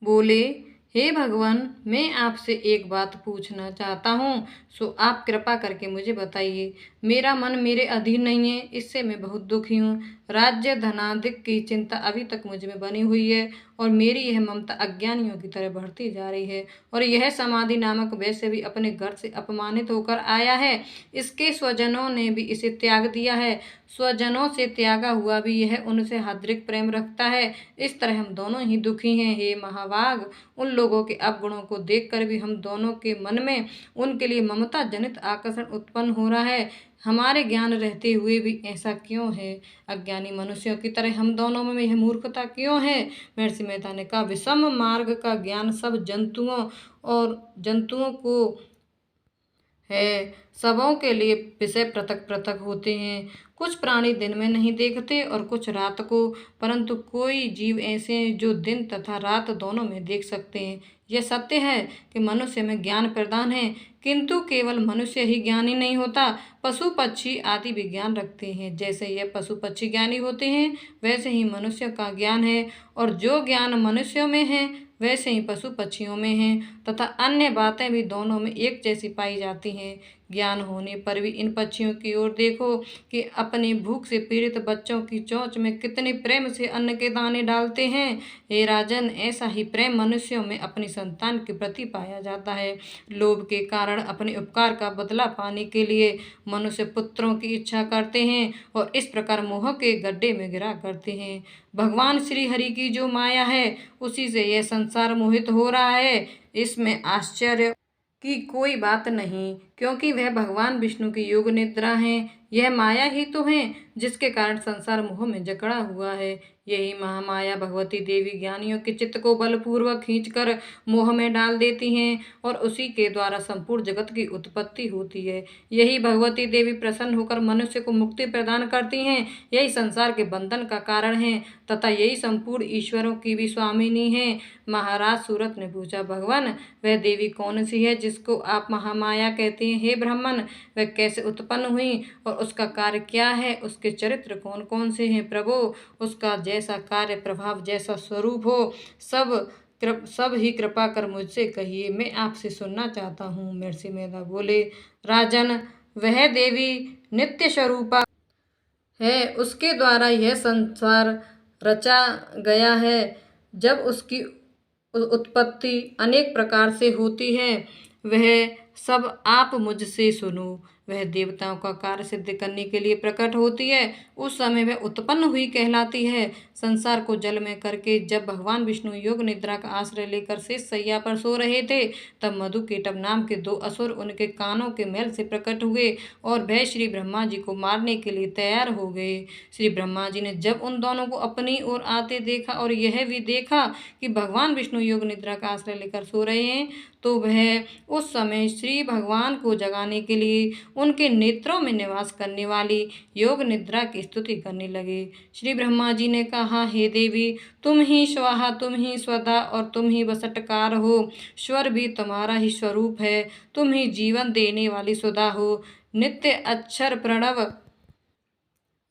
बोले, हे भगवान, मैं आपसे एक बात पूछना चाहता हूँ, सो आप कृपा करके मुझे बताइए। मेरा मन मेरे अधीन नहीं है, इससे मैं बहुत दुखी हूँ। राज्य धनाधिक की चिंता अभी तक मुझ में बनी हुई है और मेरी यह ममता अज्ञानियों की तरह बढ़ती जा रही है। और यह समाधि नामक वैश्य भी अपने घर से अपमानित होकर आया है। इसके स्वजनों ने भी इसे त्याग दिया है। स्वजनों से त्यागा हुआ भी यह उनसे हार्दिक प्रेम रखता है। इस तरह हम दोनों ही दुखी हैं। हे महाभाग, उन लोगों के अवगुणों को देखकर भी हम दोनों के मन में उनके लिए ममता जनित आकर्षण उत्पन्न हो रहा है। हमारे ज्ञान रहते हुए भी ऐसा क्यों है? अज्ञानी मनुष्यों की तरह हम दोनों में यह मूर्खता क्यों है? महर्षि मेहता ने कहा, विषम मार्ग का ज्ञान सब जंतुओं को है। सबों के लिए विषय पृथक पृथक होते हैं। कुछ प्राणी दिन में नहीं देखते और कुछ रात को, परंतु कोई जीव ऐसे हैं जो दिन तथा रात दोनों में देख सकते हैं। यह सत्य है कि मनुष्य में ज्ञान प्रदान है, किंतु केवल मनुष्य ही ज्ञानी नहीं होता। पशु पक्षी आदि भी ज्ञान रखते हैं। जैसे यह पशु पक्षी ज्ञानी होते हैं, वैसे ही मनुष्य का ज्ञान है, और जो ज्ञान मनुष्यों में है वैसे ही पशु पक्षियों में है, तथा अन्य बातें भी दोनों में एक जैसी पाई जाती हैं। ज्ञान होने पर भी इन पक्षियों की ओर देखो कि अपनी भूख से पीड़ित बच्चों की चोंच में कितने प्रेम से अन्न के दाने डालते हैं। हे राजन, ऐसा ही प्रेम मनुष्यों में अपनी संतान के प्रति पाया जाता है। लोभ के कारण अपने उपकार का बदला पाने के लिए मनुष्य पुत्रों की इच्छा करते हैं और इस प्रकार मोह के गड्ढे में गिरा करते हैं। भगवान श्री हरि की जो माया है, उसी से यह संसार मोहित हो रहा है। इसमें आश्चर्य की कोई बात नहीं, क्योंकि वह भगवान विष्णु की योग निद्रा हैं। यह माया ही तो है जिसके कारण संसार मोह में जकड़ा हुआ है। यही महामाया भगवती देवी ज्ञानियों के चित्त को बलपूर्वक खींचकर मोह में डाल देती हैं और उसी के द्वारा संपूर्ण जगत की उत्पत्ति होती है। यही भगवती देवी प्रसन्न होकर मनुष्य को मुक्ति प्रदान करती हैं। यही संसार के बंधन का कारण है तथा यही संपूर्ण ईश्वरों की भी स्वामिनी है। महाराज सूरत ने पूछा, भगवान, वह देवी कौन सी है जिसको आप महामाया कहते हैं? हे ब्राह्मण, वह कैसे उत्पन्न हुई और उसका कार्य क्या है? उसके चरित्र कौन कौन से हैं? प्रभु, उसका जैसा कार्य प्रभाव जैसा स्वरूप हो, सब ही कृपा कर मुझसे कहिए, मैं आपसे सुनना चाहता हूँ। महर्षि मेधा बोले, राजन, वह देवी नित्य स्वरूपा है। उसके द्वारा यह संसार रचा गया है। जब उसकी उत्पत्ति अनेक प्रकार से होती है, वह सब आप मुझसे सुनो। वह देवताओं का कार्य सिद्ध करने के लिए प्रकट होती है। उस समय वह उत्पन्न हुई कहलाती है। संसार को जल में करके जब भगवान विष्णु योग निद्रा का आश्रय लेकर शेष शैया पर सो रहे थे, तब मधुकेटभ नाम के दो असुर उनके कानों के मैल से प्रकट हुए और वह श्री ब्रह्मा जी को मारने के लिए तैयार हो गए। श्री ब्रह्मा जी ने जब उन दोनों को अपनी ओर आते देखा और यह भी देखा कि भगवान विष्णु योग निद्रा का आश्रय लेकर सो रहे हैं, तो वह उस समय श्री भगवान को जगाने के लिए उनके नेत्रों में निवास करने वाली योग निद्रा की स्तुति करने लगे। श्री ब्रह्मा जी ने कहा, हे देवी, तुम ही स्वाहा, तुम ही स्वधा और तुम ही वसटकार हो। स्वर भी तुम्हारा ही स्वरूप है। तुम ही जीवन देने वाली सुधा हो। नित्य अक्षर प्रणव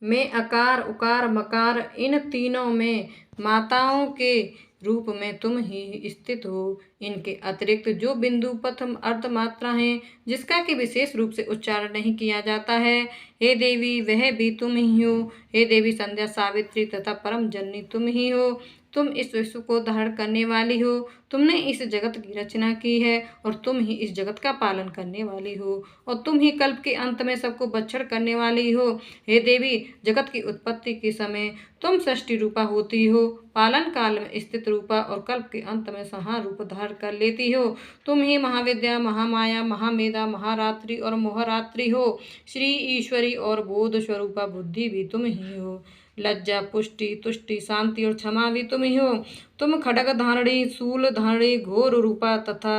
मैं अकार उकार मकार इन तीनों में माताओं के रूप में तुम ही स्थित हो। इनके अतिरिक्त जो बिंदु प्रथम अर्ध मात्रा हैं जिसका कि विशेष रूप से उच्चारण नहीं किया जाता है, हे देवी वह भी तुम ही हो। हे देवी संध्या सावित्री तथा परम जननी तुम ही हो। तुम इस विश्व को धारण करने वाली हो। तुमने इस जगत की रचना की है और तुम ही इस जगत का पालन करने वाली हो और तुम ही कल्प के अंत में सबको बच्छड़ करने वाली हो। हे देवी जगत की उत्पत्ति के समय तुम सृष्टि रूपा होती हो, पालन काल में स्थित रूपा और कल्प के अंत में संहार रूप धारण कर लेती हो। तुम ही महाविद्या महामाया महामेधा महारात्रि और मोहरात्रि हो। श्री ईश्वरी और बोध स्वरूपा बुद्धि भी तुम ही हो। लज्जा पुष्टि तुष्टि शांति और क्षमा भी तुम ही हो। तुम खड्ग धारणी शूल धारणी घोर रूपा तथा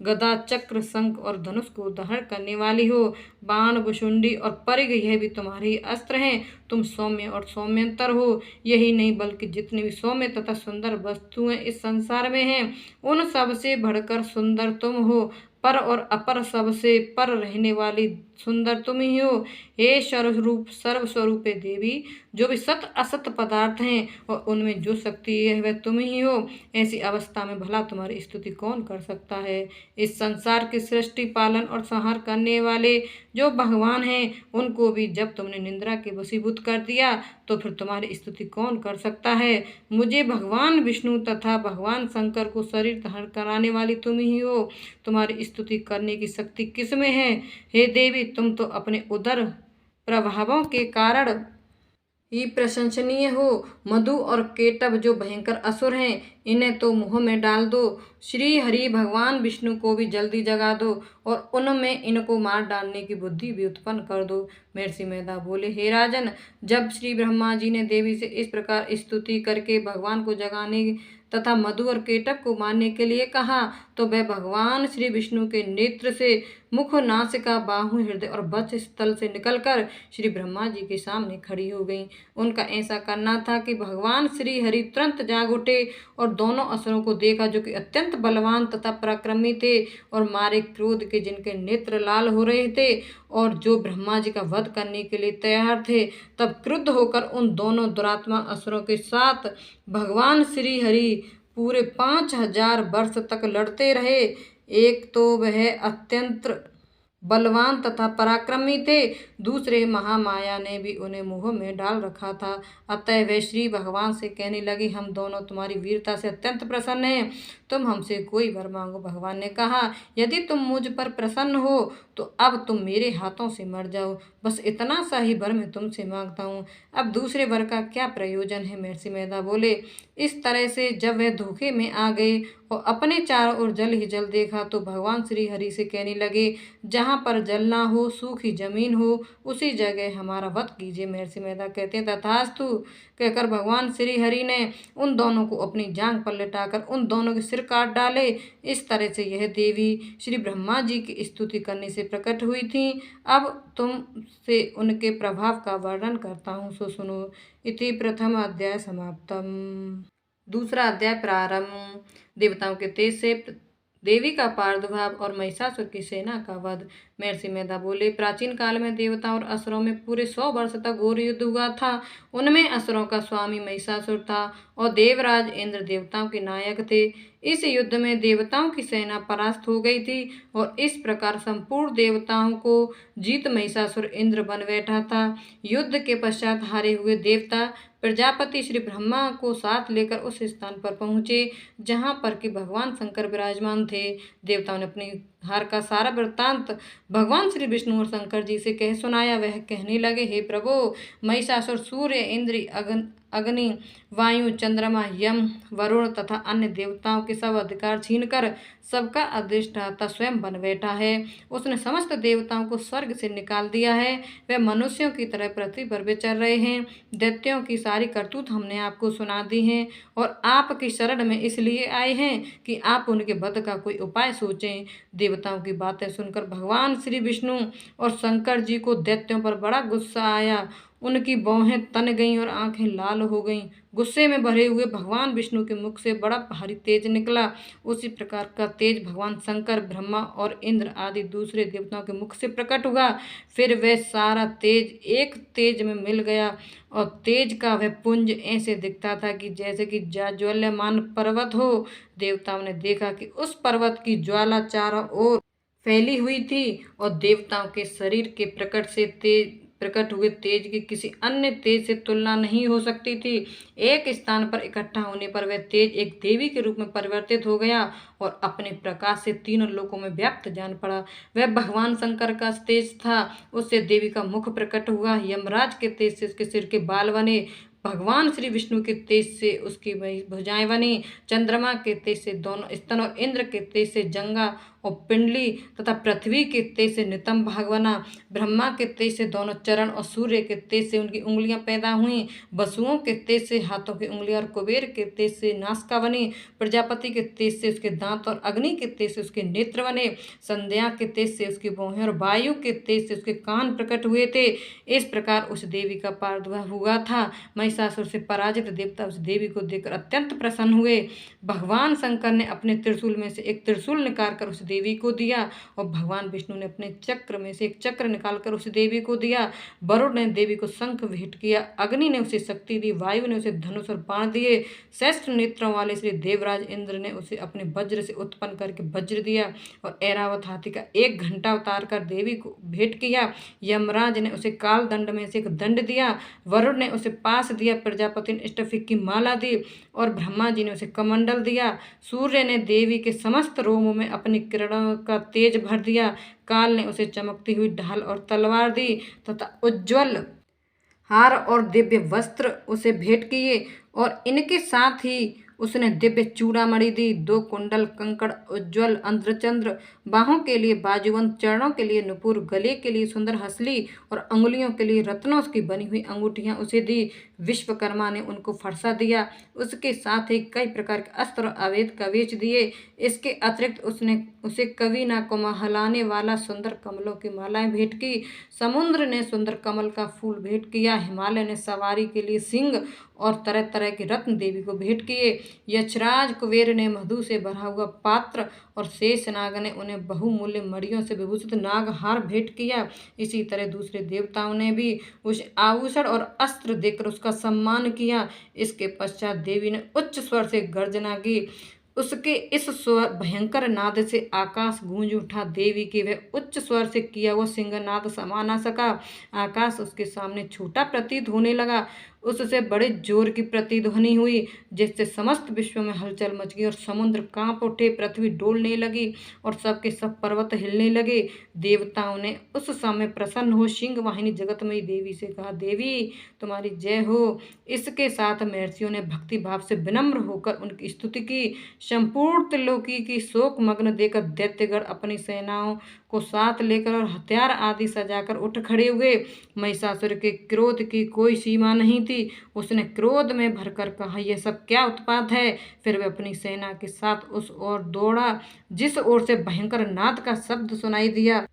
गदा चक्र शंख और धनुष को धारण करने वाली हो। बाण भुशुंडी और परिघ यह भी तुम्हारे अस्त्र हैं। तुम सौम्य और सौम्यंतर हो। यही नहीं बल्कि जितनी भी सौम्य तथा सुंदर वस्तुएं इस संसार में हैं उन सब से बढ़कर सुंदर तुम हो। पर और अपर सबसे पर रहने वाली सुंदर तुम ही हो। हे सर्वस्वरूपे देवी जो भी सत असत पदार्थ हैं और उनमें जो शक्ति है वह तुम ही हो। ऐसी अवस्था में भला तुम्हारी स्तुति कौन कर सकता है। इस संसार की सृष्टि पालन और संहार करने वाले जो भगवान हैं उनको भी जब तुमने निंद्रा के वशीभूत कर दिया तो फिर तुम्हारी स्तुति कौन कर सकता है। मुझे भगवान विष्णु तथा भगवान शंकर को शरीर धारण कराने वाली तुम ही हो। तुम्हारी स्तुति करने की शक्ति किसमें है। हे देवी तुम तो अपने उदर प्रभावों के कारण ही प्रशंसनीय हो। मधु और केटव जो भयंकर असुर हैं इन्हें तो मुंह में डाल दो। श्री हरि भगवान विष्णु को भी जल्दी जगा दो और उनमें इनको मार डालने की बुद्धि भी उत्पन्न कर दो। महर्षि मेधा बोले, हे राजन जब श्री ब्रह्मा जी ने देवी से इस प्रकार स्तुति करके भगवान को जगाने तथा मधु और केटक को मारने के लिए कहा तो वह भगवान श्री विष्णु के नेत्र से मुख नासिका बाहु हृदय और वक्ष स्थल से निकलकर श्री ब्रह्मा जी के सामने खड़ी हो गई। उनका ऐसा करना था कि भगवान श्री हरि तुरंत जाग उठे और दोनों असुरों को देखा जो कि अत्यंत बलवान तथा पराक्रमी थे और मारे क्रोध के जिनके नेत्र लाल हो रहे थे और जो ब्रह्मा जी का वध करने के लिए तैयार थे। तब क्रुद्ध होकर उन दोनों दुरात्मा असुरों के साथ भगवान श्री हरि पूरे 5000 वर्ष तक लड़ते रहे। एक तो वह अत्यंत बलवान तथा पराक्रमी थे, दूसरे महामाया ने भी उन्हें मुंह में डाल रखा था। अतः वे श्री भगवान से कहने लगी, हम दोनों तुम्हारी वीरता से अत्यंत प्रसन्न हैं, तुम हमसे कोई वर मांगो। भगवान ने कहा, यदि तुम मुझ पर प्रसन्न हो तो अब तुम मेरे हाथों से मर जाओ, बस इतना सा ही वर मैं तुमसे मांगता हूँ, अब दूसरे वर का क्या प्रयोजन है। महर्षि मेधा बोले, इस तरह से जब वह धोखे में आ गए और अपने चारों ओर जल ही जल देखा तो भगवान श्री हरि से कहने लगे, जहाँ पर जल ना हो सूखी जमीन हो उसी जगह हमारा वध कीजिए। महर्षि मेधा कहते तथास्तु कहकर भगवान श्री हरि ने उन दोनों को अपनी जांघ पर लिटाकर उन दोनों के सिर काट डाले। इस तरह से यह देवी श्री ब्रह्मा जी की स्तुति करने से प्रकट हुई थी। अब तुम से उनके प्रभाव का वर्णन करता हूँ, सो सुनो। इति प्रथम अध्याय समाप्तम। दूसरा अध्याय प्रारंभ। देवताओं के तेज से देवी का प्रादुर्भाव और महिषासुर की सेना का वध। महर्षि मेधा बोले, प्राचीन काल में देवताओं और असुरों में पूरे 100 वर्ष तक घोर युद्ध हुआ था। उनमें असुरों का स्वामी महिषासुर था और देवराज इंद्र देवताओं के नायक थे। इस युद्ध में देवताओं की सेना परास्त हो गई थी और इस प्रकार संपूर्ण देवताओं को जीत महिषासुर इंद्र बन बैठा था। युद्ध के पश्चात हारे हुए देवता प्रजापति श्री ब्रह्मा को साथ लेकर उस स्थान पर पहुँचे जहाँ पर कि भगवान शंकर विराजमान थे। देवताओं ने अपनी हार का सारा वृत्तांत भगवान श्री विष्णु और शंकर जी से कह सुनाया। वह कहने लगे, हे प्रभु, महिषासुर सूर्य इंद्र अग्नि वायु चंद्रमा यम वरुण तथा अन्य देवताओं के सब अधिकार छीनकर सबका अधिष्ठाता स्वयं बन बैठा है। उसने समस्त देवताओं को स्वर्ग से निकाल दिया है। वे मनुष्यों की तरह पृथ्वी पर विचर रहे हैं। दैत्यों की सारी करतूत हमने आपको सुना दी हैं और आपकी शरण में इसलिए आए हैं कि आप उनके वध का कोई उपाय सोचें। देवताओं की बातें सुनकर भगवान श्री विष्णु और शंकर जी को दैत्यों पर बड़ा गुस्सा आया। उनकी भौहें तन गईं और आंखें लाल हो गईं। गुस्से में भरे हुए भगवान विष्णु के मुख से बड़ा भारी तेज निकला। उसी प्रकार का तेज भगवान शंकर, ब्रह्मा और इंद्र आदि दूसरे देवताओं के मुख से प्रकट हुआ। फिर वह सारा तेज एक तेज में मिल गया और तेज का वह पुंज ऐसे दिखता था कि जैसे कि ज्वाल्यमान पर्वत हो। देवताओं ने देखा कि उस पर्वत की ज्वाला चारों ओर फैली हुई थी और देवताओं के शरीर के प्रकट हुए तेज की किसी अन्य तेज से तुलना नहीं हो सकती थी। एक स्थान पर इकट्ठा होने पर वह तेज एक देवी के रूप में परिवर्तित हो गया और अपने प्रकाश से तीनों लोकों में व्याप्त जान पड़ा। वह भगवान शंकर का तेज था। उससे देवी का मुख प्रकट हुआ। यमराज के तेज से उसके सिर के बाल बने। भगवान श्री विष्णु के तेज से उसकी भुजाएं बनी। चंद्रमा के तेज से दोनों स्तन और इंद्र के तेज से जंगा और पिंडली तथा पृथ्वी के तेज से नितंब भाग बना। ब्रह्मा के तेज से दोनों चरण और सूर्य के तेज से उनकी उंगलियां पैदा हुई। वसुओं के तेज से हाथों की उंगलियां और कुबेर के तेज से नासिका बनी। प्रजापति के तेज से उसके दांत और अग्नि के तेज से उसके नेत्र बने। संध्या के तेज से उसकी भौहें और वायु के तेज से उसके कान प्रकट हुए थे। इस प्रकार उस देवी का प्रादुर्भाव हुआ था। महिषासुर से पराजित देवता उस देवी को देखकर अत्यंत प्रसन्न हुए। भगवान शंकर ने अपने त्रिशूल में से एक त्रिशूल निकालकर उस देवी को दिया और भगवान विष्णु ने अपने चक्र में से एक चक्र निकालकर उस देवी को दिया। वरुण ने देवी को शंख भेंट किया। अग्नि ने उसे शक्ति दी। वायु ने उसे धनुष और बाण दिए। श्रेष्ठ नेत्रों वाले श्री देवराज इंद्र ने उसे अपने वज्र से उत्पन्न करके वज्र दिया और ऐरावत हाथी का एक घंटा उतार कर देवी को भेंट किया। यमराज ने उसे काल दंड में से एक दंड दिया। वरुण ने उसे पास दिया। प्रजापति ने स्टफिक की माला दी और ब्रह्मा जी ने उसे कमंडल दिया। सूर्य ने देवी के समस्त रोमों में अपनी किरणों का तेज भर दिया। काल ने उसे चमकती हुई ढाल और तलवार दी तथा उज्ज्वल हार और दिव्य वस्त्र उसे भेंट किए और इनके साथ ही उसने दिव्य चूड़ामणि दी। 2 कुंडल, कंकड़, उज्ज्वल अंध्रचंद्र, बाहों के लिए बाजूबंद, चरणों के लिए नुपुर, गले के लिए सुंदर हसली और अंगुलियों के लिए रत्नों की बनी हुई अंगूठियां उसे दी। विश्वकर्मा ने उनको फरसा दिया। उसके साथ ही कई प्रकार के अस्त्र अवैध कवच दिए। इसके अतिरिक्त उसने उसे कविना को महलाने वाला सुंदर कमलों की मालाएं भेंट की। समुद्र ने सुंदर कमल का फूल भेंट किया। हिमालय ने सवारी के लिए सिंह और तरह तरह के रत्न देवी को भेंट किए। यक्षराज कुबेर ने मधु से भरा हुआ पात्र और शेषनाग ने उन्हें बहुमूल्य मणियों से विभूषित नागहार भेंट किया। इसी तरह दूसरे देवताओं ने भी उसे आभूषण और अस्त्र देकर उसका सम्मान किया। इसके पश्चात देवी ने उच्च स्वर से गर्जना की। उसके इस स्वर भयंकर नाद से आकाश गूंज उठा। देवी के वह उच्च स्वर से किया हुआ सिंहनाद समा न सका। आकाश उसके सामने छोटा प्रतीत होने लगा। उससे बड़े जोर की प्रतिध्वनि हुई जिससे समस्त विश्व में हलचल मच गई और समुद्र कांप उठे, पृथ्वी डोलने लगी और सबके सब पर्वत हिलने लगे। देवताओं ने उस समय प्रसन्न हो सिंह वाहिनी जगतमयी देवी से कहा, देवी तुम्हारी जय हो। इसके साथ महर्षियों ने भक्ति भाव से विनम्र होकर उनकी स्तुति की। संपूर्ण त्रिलोकी की शोक मग्न देकर दैत्यगण अपनी सेनाओं को साथ लेकर और हथियार आदि सजाकर उठ खड़े हुए। महिषासुर के क्रोध की कोई सीमा नहीं थी। उसने क्रोध में भरकर कहा, यह सब क्या उत्पात है। फिर वह अपनी सेना के साथ उस ओर दौड़ा जिस ओर से भयंकर नाद का शब्द सुनाई दिया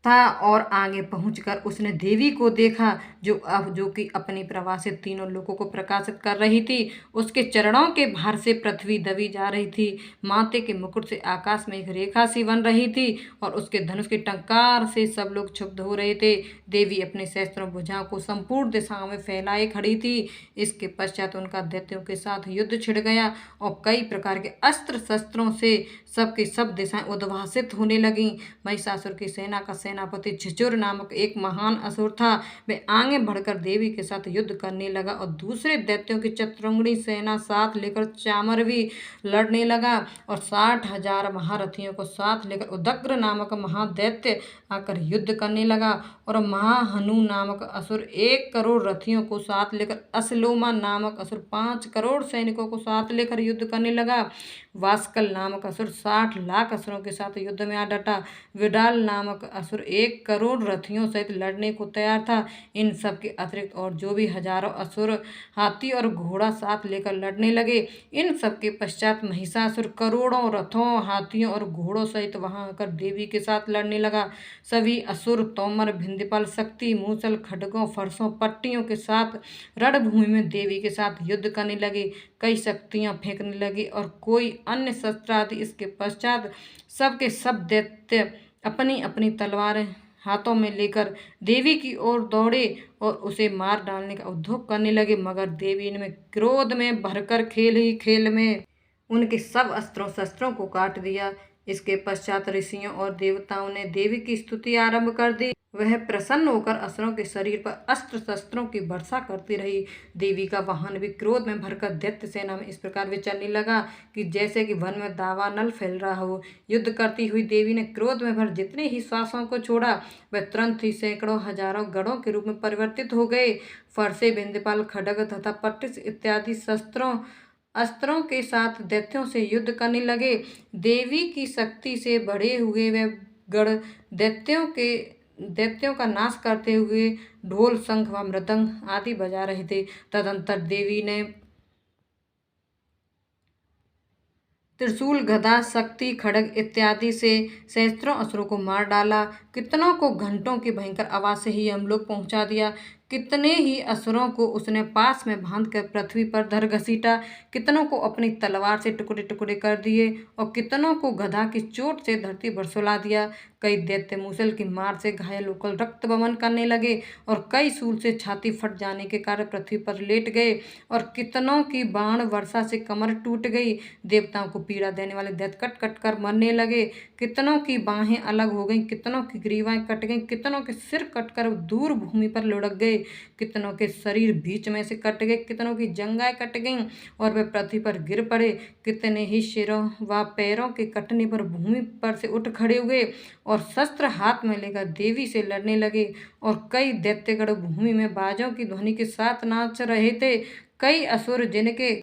था और आगे पहुंचकर उसने देवी को देखा जो कि अपनी प्रभा से तीनों लोगों को प्रकाशित कर रही थी। उसके चरणों के भार से पृथ्वी दबी जा रही थी। माथे के मुकुट से आकाश में एक रेखा सी बन रही थी और उसके धनुष के टंकार से सब लोग क्षुब्ध हो रहे थे। देवी अपने सहस्त्रों भुजाओं को संपूर्ण दिशाओं में फैलाए खड़ी थी। इसके पश्चात उनका दैत्यों के साथ युद्ध छिड़ गया और कई प्रकार के अस्त्र शस्त्रों से सबकी सब दिशाएं उद्भासित होने लगीं। महिषासुर की सेना का सेनापति झिझुर नामक एक महान असुर था। वह आगे बढ़कर देवी के साथ युद्ध करने लगा और दूसरे दैत्यों की चतुरंगनी सेना साथ लेकर चामर भी लड़ने लगा और 60,000 महारथियों को साथ लेकर उदग्र नामक महादैत्य आकर युद्ध करने लगा और महाहनु नामक असुर 1 करोड़ रथियों को साथ लेकर असलोमा नामक असुर 5 करोड़ सैनिकों को साथ लेकर युद्ध करने लगा। वास्कल नामक असुर 60 लाख असुरों के साथ युद्ध में आ डटा। विडाल नामक असुर 1 करोड़ रथियों सहित लड़ने को तैयार था। इन सब के अतिरिक्त और जो भी हजारों असुर हाथी और घोड़ा साथ लेकर लड़ने लगे। इन सब के पश्चात महिषासुर करोड़ों रथों, हाथियों और घोड़ों सहित वहां आकर देवी के साथ लड़ने लगा। सभी असुर तोमर, भिंदीपाल, शक्ति, मूसल, खड्गों, फरसों, पट्टियों के साथ रणभूमि में देवी के साथ युद्ध करने लगे। कई शक्तियां फेंकने लगे और कोई अन्य शस्त्र आदि। इसके पश्चात सबके सब दैत्य अपनी अपनी तलवारें हाथों में लेकर देवी की ओर दौड़े और उसे मार डालने का उद्योग करने लगे। मगर देवी ने क्रोध में भरकर खेल ही खेल में उनके सब अस्त्रों शस्त्रों को काट दिया। इसके पश्चात ऋषियों और देवताओं ने देवी की स्तुति आरंभ कर दी। वह प्रसन्न होकर असुरों के शरीर पर अस्त्र शस्त्रों की वर्षा करती रही। देवी का वाहन भी क्रोध में भरकर दैत्य सेना में इस प्रकार विचरने लगा कि जैसे कि वन में दावानल फैल रहा हो। युद्ध करती हुई देवी ने क्रोध में भर जितने ही श्वासों को छोड़ा वह तुरंत ही सैकड़ों हजारों गढ़ों के रूप में परिवर्तित हो गए। फरसे, भिंदीपाल, खड्ग तथा पट्टिस इत्यादि अस्त्रों के साथ दैत्यों से युद्ध करने लगे। देवी की शक्ति से बढ़े हुए वे गढ़ दैत्यों का नाश करते हुए ढोल, शंख व मृदंग आदि बजा रहे थे। तदंतर देवी ने त्रिशूल, गदा, शक्ति, खड्ग इत्यादि से सहस्त्रों असुरों को मार डाला। कितनों को घंटों की भयंकर आवाज से ही हम लोग पहुंचा दिया। कितने ही असुरों को उसने पास में बांधकर पृथ्वी पर धर घसीटा। कितनों को अपनी तलवार से टुकड़े टुकड़े कर दिए और कितनों को गधा की चोट से धरती पर सुला दिया। कई दैत्य मूसल की मार से घायल होकर रक्त बमन करने लगे और कई शूल से छाती फट जाने के कारण पृथ्वी पर लेट गए और कितनों की बाण वर्षा से कमर टूट गई। देवताओं को पीड़ा देने वाले दैत्य कट कट कर मरने लगे। कितनों की बाहें अलग हो गईं, कितनों की ग्रीवाएं कट गईं, कितनों के सिर कटकर दूर भूमि पर लुढ़क गए, कितनों के शरीर बीच में से कट गए, कितनों की जंघाएं कट गईं और वे पृथ्वी पर गिर पड़े। कितने ही सिरों व पैरों के कटने पर भूमि पर से उठ खड़े हुए और शस्त्र हाथ में लेकर देवी से लड़ने लगे। और कई दैत्यगण भूमि में बाजों की ध्वनि के साथ नाच रहे थे। कई असुर जिनके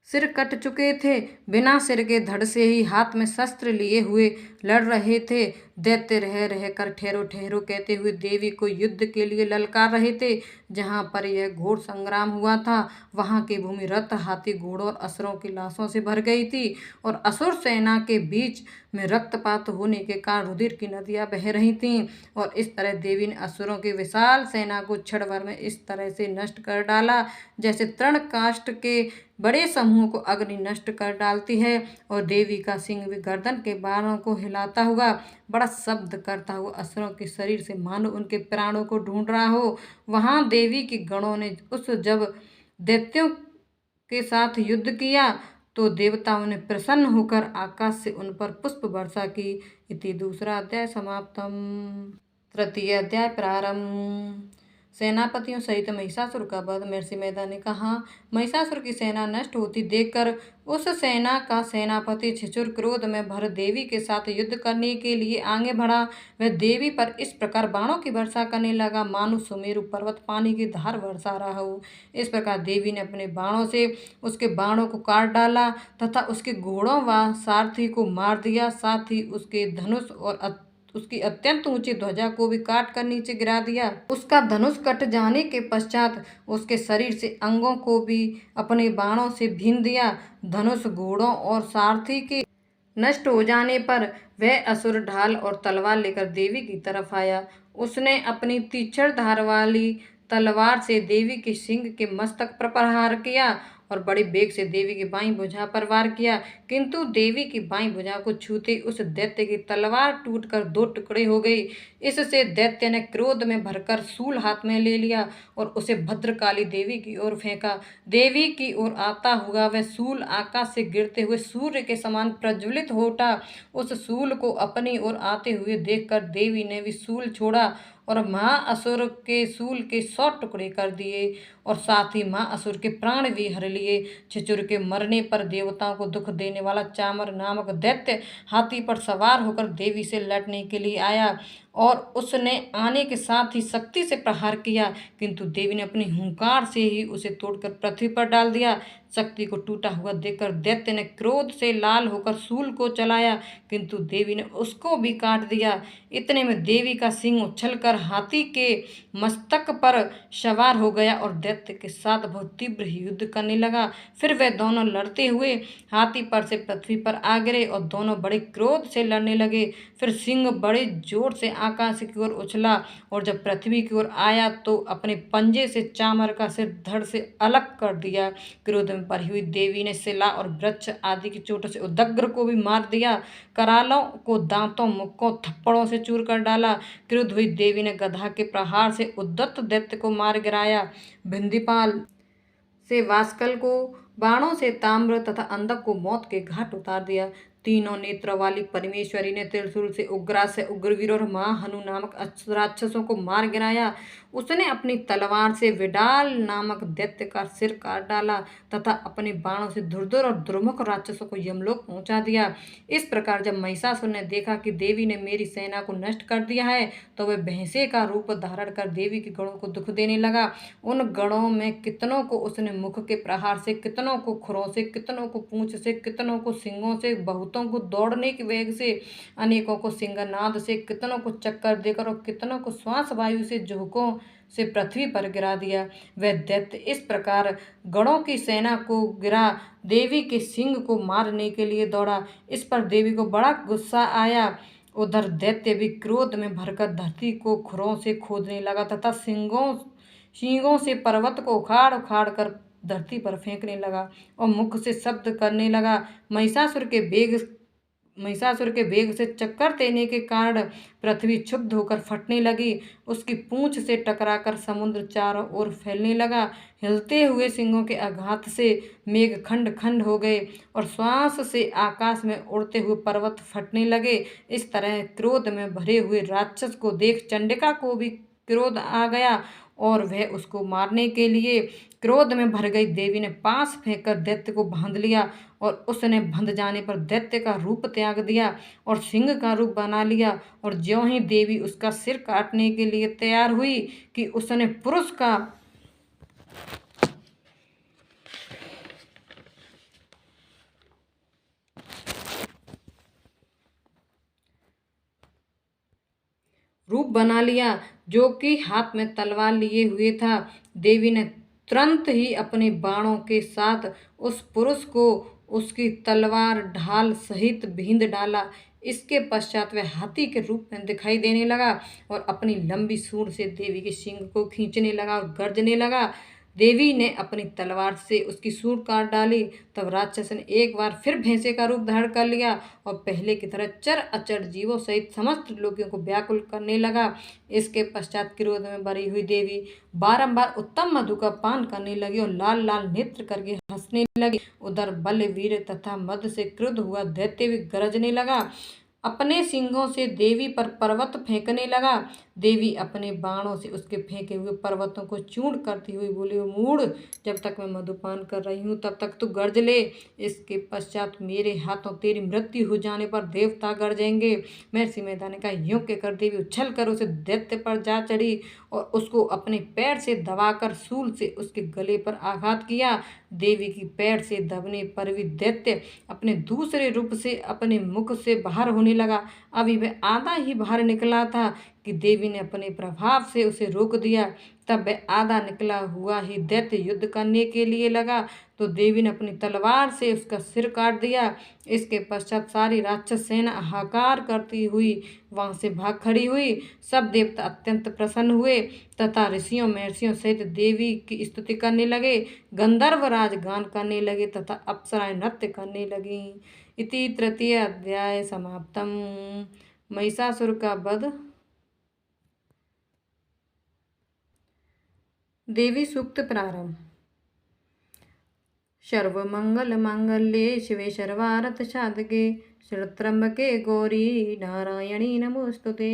सिर कट चुके थे बिना सिर के धड़ से ही हाथ में शस्त्र लिए हुए लड़ रहे थे। दैत्य रह रहकर ठहरो ठहरो कहते हुए देवी को युद्ध के लिए ललकार रहे थे। जहाँ पर यह घोर संग्राम हुआ था वहाँ की भूमि रथ, हाथी, घोड़ों और असुरों की लाशों से भर गई थी और असुर सेना के बीच में रक्तपात होने के कारण रुधिर की नदियाँ बह रही थीं। और इस तरह देवी ने असुरों की विशाल सेना को क्षण भर में इस तरह से नष्ट कर डाला जैसे तृण काष्ठ के बड़े समूह को अग्नि नष्ट कर डालती है। और देवी का सिंह भी गर्दन के बालों को हिलाता हुआ बड़ा शब्द करता हुआ असुरों के शरीर से मानो उनके प्राणों को ढूंढ रहा हो। वहां देवी के गणों ने जब दैत्यों के साथ युद्ध किया तो देवताओं ने प्रसन्न होकर आकाश से उन पर पुष्प वर्षा की। इति दूसरा अध्याय समाप्तम। तृतीय अध्याय प्रारंभ। सेनापतियों सहित महिषासुर का वध। महर्षि मेधा ने कहा, महिषासुर की सेना नष्ट होती देखकर उस सेना का सेनापति छिछुर क्रोध में भर देवी के साथ युद्ध करने के लिए आगे बढ़ा। वह देवी पर इस प्रकार बाणों की वर्षा करने लगा मानो सुमेरु पर्वत पानी की धार बरसा रहा हो। इस प्रकार देवी ने अपने बाणों से उसके बाणों को काट डाला तथा उसके घोड़ों व सारथी को मार दिया। साथ ही उसके धनुष और उसकी अत्यंत ऊंची ध्वजा को भी काट कर नीचे गिरा दिया। उसका धनुष कट जाने के पश्चात उसके शरीर से अंगों को भी अपने बाणों से भीन दिया। धनुष, घोड़ों और सारथी के नष्ट हो जाने पर वह असुर ढाल और तलवार लेकर देवी की तरफ आया। उसने अपनी तीक्ष्ण धार वाली तलवार से देवी के सिंह के मस्तक पर प्रहार किया और बड़े वेग से देवी की बाईं भुजा पर वार किया। किंतु देवी की बाईं भुजा को छूते उस दैत्य की तलवार टूटकर 2 टुकड़े हो गई। इससे दैत्य ने क्रोध में भरकर शूल हाथ में ले लिया और उसे भद्रकाली देवी की ओर फेंका। देवी की ओर आता हुआ वह शूल आकाश से गिरते हुए सूर्य के समान प्रज्वलित हो उठा। उस शूल को अपनी ओर आते हुए देखकर देवी ने भी शूल छोड़ा और महाअसुर के शूल के 100 टुकड़े कर दिए और साथ ही महाअसुर के प्राण भी हर लिए। छिछुर के मरने पर देवताओं को दुख देने वाला चामर नामक दैत्य हाथी पर सवार होकर देवी से लड़ने के लिए आया और उसने आने के साथ ही शक्ति से प्रहार किया, किंतु देवी ने अपनी हुंकार से ही उसे तोड़कर पृथ्वी पर डाल दिया। शक्ति को टूटा हुआ देखकर दैत्य ने क्रोध से लाल होकर शूल को चलाया, किंतु देवी ने उसको भी काट दिया। इतने में देवी का सिंह उछलकर हाथी के मस्तक पर सवार हो गया और दैत्य के साथ बहुत तीव्र युद्ध करने लगा। फिर वे दोनों लड़ते हुए हाथी पर से पृथ्वी पर आ गिरे और दोनों बड़े क्रोध से लड़ने लगे। फिर सिंह बड़े जोर से आकाश की ओर उछला और जब पृथ्वी की ओर आया तो अपने पंजे से चामर का सिर धड़ से अलग कर दिया। क्रोध में भरी हुई देवी ने शिला और वृक्ष आदि की चोटों से उदग्र को भी मार दिया, करालों को दांतों मुक्कों थप्पड़ों से चूर कर डाला। क्रुद्ध हुई देवी ने गधा के प्रहार से उद्दत दैत्य को मार गिराया। भिंदीपाल से वास्कल को बाणों से ताम्र तथा अंधक को मौत के घाट उतार दिया। तीनों नेत्र वाली परमेश्वरी ने त्रिशूल से उग्रा से उग्रवीर और महाहनु नामक राक्षसों को मार गिराया। उसने अपनी तलवार से विडाल नामक दैत्य का सिर काट डाला तथा अपने बाणों से धुरधुर और दुर्मुख राक्षसों को यमलोक पहुंचा दिया। इस प्रकार जब महिषासुर ने देखा कि देवी ने मेरी सेना को नष्ट कर दिया है तो वह भैंसे का रूप धारण कर देवी के गणों को दुख देने लगा। उन गणों में कितनों को उसने मुख के प्रहार से, कितनों को खुरों से, कितनों को पूंछ से, कितनों को सिंगों से, बहुतों को दौड़ने के वेग से, अनेकों को सिंहनाद से, कितनों को चक्कर देकर और कितनों को श्वास वायु से झोंकों से पृथ्वी पर गिरा दिया। वह दैत्य इस प्रकार गणों की सेना को गिरा देवी के सिंह को मारने के लिए दौड़ा। इस पर देवी को बड़ा गुस्सा आया। उधर दैत्य भी क्रोध में भरकर धरती को खुरों से खोदने लगा तथा सींगों से पर्वत को उखाड़ उखाड़ कर धरती पर फेंकने लगा और मुख से शब्द करने लगा। महिषासुर के वेग से चक्कर देने के कारण पृथ्वी क्षुब्ध होकर फटने लगी। उसकी पूंछ से टकराकर समुद्र चारों ओर फैलने लगा। हिलते हुए सिंगों के आघात से मेघ खंड खंड हो गए और श्वास से आकाश में उड़ते हुए पर्वत फटने लगे। इस तरह क्रोध में भरे हुए राक्षस को देख चंडिका को भी क्रोध आ गया और वह उसको मारने के लिए क्रोध में भर गई। देवी ने पास फेंककर दैत्य को बांध लिया और उसने बंध जाने पर दैत्य का रूप त्याग दिया और सिंह का रूप बना लिया। और ज्यों ही देवी उसका सिर काटने के लिए तैयार हुई कि उसने पुरुष का रूप बना लिया, जो कि हाथ में तलवार लिए हुए था। देवी ने तुरंत ही अपने बाणों के साथ उस पुरुष को उसकी तलवार ढाल सहित बींध डाला। इसके पश्चात वह हाथी के रूप में दिखाई देने लगा और अपनी लंबी सूंड से देवी के सींग को खींचने लगा और गर्जने लगा। देवी ने अपनी तलवार से उसकी सूंड काट डाली। तब राक्षस ने एक बार फिर भैंसे का रूप धारण कर लिया और पहले की तरह चर अचर जीवों सहित समस्त लोगों को व्याकुल करने लगा। इसके पश्चात क्रोध में भरी हुई देवी बारंबार उत्तम मधु का पान करने लगी और लाल लाल नेत्र करके हंसने लगी। उधर बल वीर तथा मद से क्रुद्ध हुआ दैत्य भी गरजने लगा, अपने सिंगों से देवी पर पर्वत फेंकने लगा। देवी अपने बाणों से उसके फेंके हुए पर्वतों को चूर्ण करती हुई बोली, मूढ़, जब तक मैं मधुपान कर रही हूँ तब तक तू गर्ज ले। इसके पश्चात मेरे हाथों तेरी मृत्यु हो जाने पर देवता गरजेंगे। महर्षि मेधा ने कहा, यूं कहकर देवी उछल कर उसे दैत्य पर जा चढ़ी और उसको अपने पैर से दबाकर शूल से उसके गले पर आघात किया। देवी की पैर से दबने पर भी दैत्य अपने दूसरे रूप से अपने मुख से बाहर होने लगा। अभी वह आधा ही बाहर निकला था कि देवी ने अपने प्रभाव से उसे रोक दिया। तब वह आधा निकला हुआ ही दैत्य युद्ध करने के लिए लगा तो देवी ने अपनी तलवार से उसका सिर काट दिया। इसके पश्चात सारी राक्षस सेना हाहाकार करती हुई वहां से भाग खड़ी हुई। सब देवता अत्यंत प्रसन्न हुए तथा ऋषियों महर्षियों सहित देवी की स्तुति करने लगे। गंधर्व राज गान करने लगे तथा अप्सराएं नृत्य करने लगी। इति तृतीय अध्याय समाप्तम। महिषासुर का वध। देवी सूक्त प्रारंभ। सर्वमंगल मांगल्ये शिवे सर्वार्थ साधके शरत्रंबके गौरी नारायणी नमोस्तुते।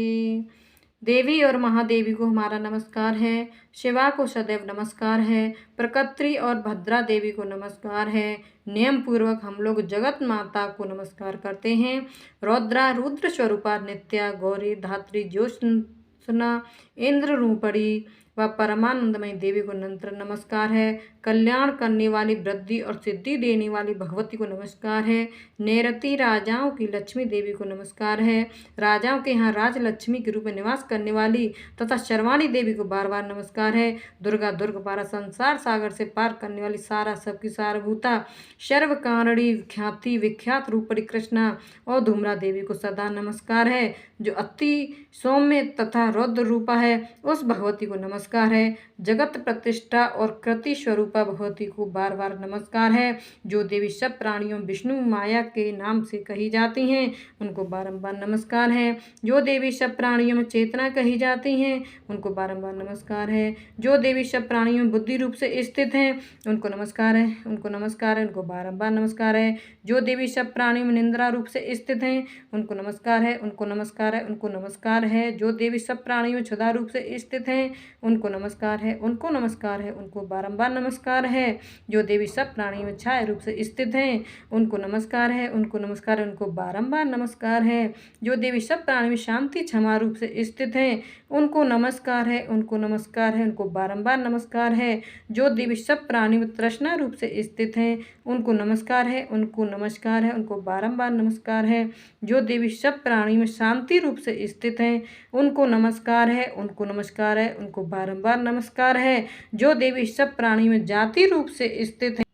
देवी और महादेवी को हमारा नमस्कार है। शिवा को सदैव नमस्कार है। प्रकृति और भद्रा देवी को नमस्कार है। नियम पूर्वक हम लोग जगत माता को नमस्कार करते हैं। रौद्रा रुद्र स्वरूपा नित्या गौरी धात्री ज्योत्सना इंद्र रूपड़ी व परमानंदमयी देवी को निरंतर नमस्कार है। कल्याण करने वाली वृद्धि और सिद्धि देने वाली भगवती को नमस्कार है। नेरति राजाओं की लक्ष्मी देवी को नमस्कार है। राजाओं के यहाँ राजलक्ष्मी के रूप में निवास करने वाली तथा शर्वाणी देवी को बार बार नमस्कार है। दुर्गा दुर्ग पारा संसार सागर से पार करने वाली सारा सबकी सारभूता सर्वकारिणी ख्याति विख्यात रूपड़ी कृष्णा और धूम्रा देवी को सदा नमस्कार है। जो अति सौम्य तथा रौद्र रूपा है उस भगवती को नमस्कार है। जगत प्रतिष्ठा और कृति स्वरूपा भगवती को बार बार नमस्कार है। जो देवी सब प्राणियों विष्णु माया के नाम से कही जाती हैं उनको बारंबार नमस्कार है। जो देवी सब प्राणियों में चेतना कही जाती हैं उनको बारंबार नमस्कार है। जो देवी सब प्राणियों में बुद्धि रूप से स्थित हैं उनको नमस्कार है, उनको नमस्कार है, उनको बारंबार नमस्कार है। जो देवी सब प्राणियों में निंद्रा रूप से स्थित हैं उनको नमस्कार है, उनको नमस्कार है, उनको नमस्कार है। जो देवी सब प्राणियों में क्षुधा रूप से स्थित हैं उनको नमस्कार है, उनको नमस्कार है, उनको बारंबार नमस्कार है। जो देवी सब प्राणियों में छाया रूप से स्थित हैं उनको नमस्कार है, उनको नमस्कार है, उनको बारंबार नमस्कार है। जो देवी सब प्राणी में शांति क्षमा रूप से स्थित हैं उनको नमस्कार है, उनको नमस्कार है, उनको बारंबार नमस्कार है। जो देवी सब प्राणी में तृष्णा रूप से स्थित हैं उनको नमस्कार है, उनको नमस्कार है, उनको बारंबार नमस्कार है। जो देवी सब प्राणी में शांति रूप से स्थित हैं उनको नमस्कार है, उनको नमस्कार है, उनको बारंबार नमस्कार है। जो देवी सब प्राणी में जाति रूप से स्थित हैं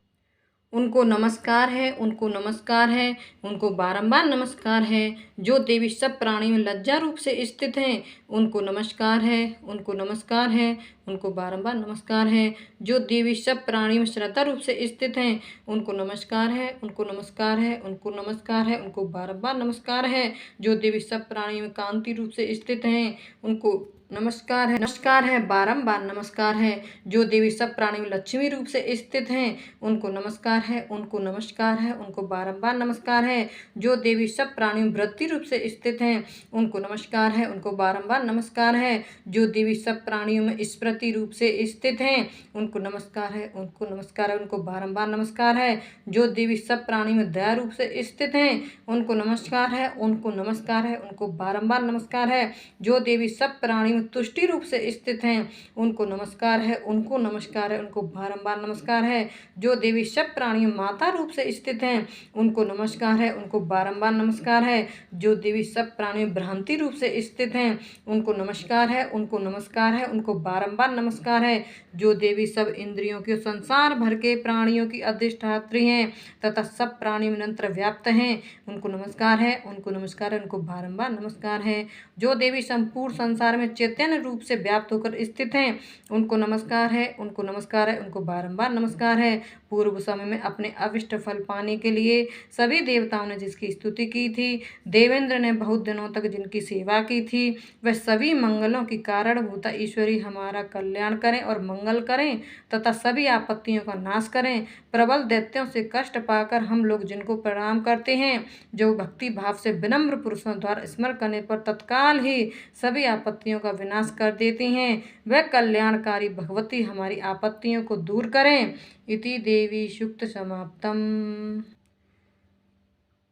उनको नमस्कार है, उनको नमस्कार है, उनको बारंबार नमस्कार है। जो देवी सब प्राणी में लज्जा रूप से स्थित हैं उनको नमस्कार है, उनको नमस्कार है, उनको बारंबार नमस्कार है। जो देवी सब प्राणी में श्रद्धा रूप से स्थित हैं उनको नमस्कार है, उनको नमस्कार है, उनको नमस्कार है, उनको बारंबार नमस्कार है। जो देवी सब प्राणी में कांति रूप से स्थित हैं उनको नमस्कार है, नमस्कार है, बारंबार नमस्कार है। जो देवी सब प्राणी में लक्ष्मी रूप से स्थित हैं उनको नमस्कार है, उनको नमस्कार है, उनको बारंबार नमस्कार है। जो देवी सब प्राणी में वृद्धि रूप से स्थित हैं उनको नमस्कार है, उनको बारंबार नमस्कार है। जो देवी सब प्राणियों में स्मृति रूप से स्थित हैं उनको नमस्कार है, उनको नमस्कार है, उनको बारंबार नमस्कार है। जो देवी सब प्राणी में दया रूप से स्थित हैं उनको नमस्कार है, उनको नमस्कार है, उनको बारंबार नमस्कार है। जो देवी सब प्राणी तुष्टि रूप से स्थित हैं उनको नमस्कार है, उनको नमस्कार है, उनको बारंबार नमस्कार है। जो देवी सब प्राणियों माता रूप से स्थित हैं उनको नमस्कार है, उनको बारंबार नमस्कार है। जो देवी सब प्राणियों भ्रांति रूप से स्थित हैं उनको नमस्कार है, उनको नमस्कार है, उनको बारंबार नमस्कार है। जो देवी सब इंद्रियों के संसार भर के प्राणियों की अधिष्ठात्री हैं तथा सब प्राणी में निरंतर व्याप्त हैं उनको नमस्कार है, उनको नमस्कार है, उनको बारंबार नमस्कार है। जो देवी संपूर्ण संसार में चैतन्य रूप से व्याप्त होकर स्थित हैं उनको नमस्कार है, उनको नमस्कार है, उनको बारंबार नमस्कार है। पूर्व समय में अपने अविष्ट फल पाने के लिए सभी देवताओं ने जिसकी स्तुति की थी, देवेंद्र ने बहुत दिनों तक जिनकी सेवा की थी, वह सभी मंगलों की कारणभूता ईश्वरी हमारा कल्याण करें और मंगल करें तथा सभी आपत्तियों का नाश करें। प्रबल दैत्यों से कष्ट पाकर हम लोग जिनको प्रणाम करते हैं, जो भक्ति भाव से विनम्र पुरुषों द्वारा स्मरण करने पर तत्काल ही सभी आपत्तियों का विनाश कर देती हैं, वह कल्याणकारी भगवती हमारी आपत्तियों को दूर करें। इति देवी सूक्त समाप्तम।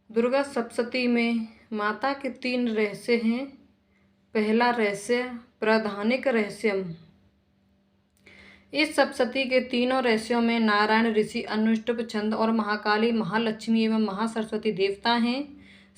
दुर्गा सप्तशती में माता के 3 रहस्य हैं। पहला रहस्य प्रधानिक रहस्यम। इस सप्तशती के तीनों रहस्यों में नारायण ऋषि, अनुष्टुप छंद और महाकाली, महालक्ष्मी एवं महासरस्वती देवता हैं।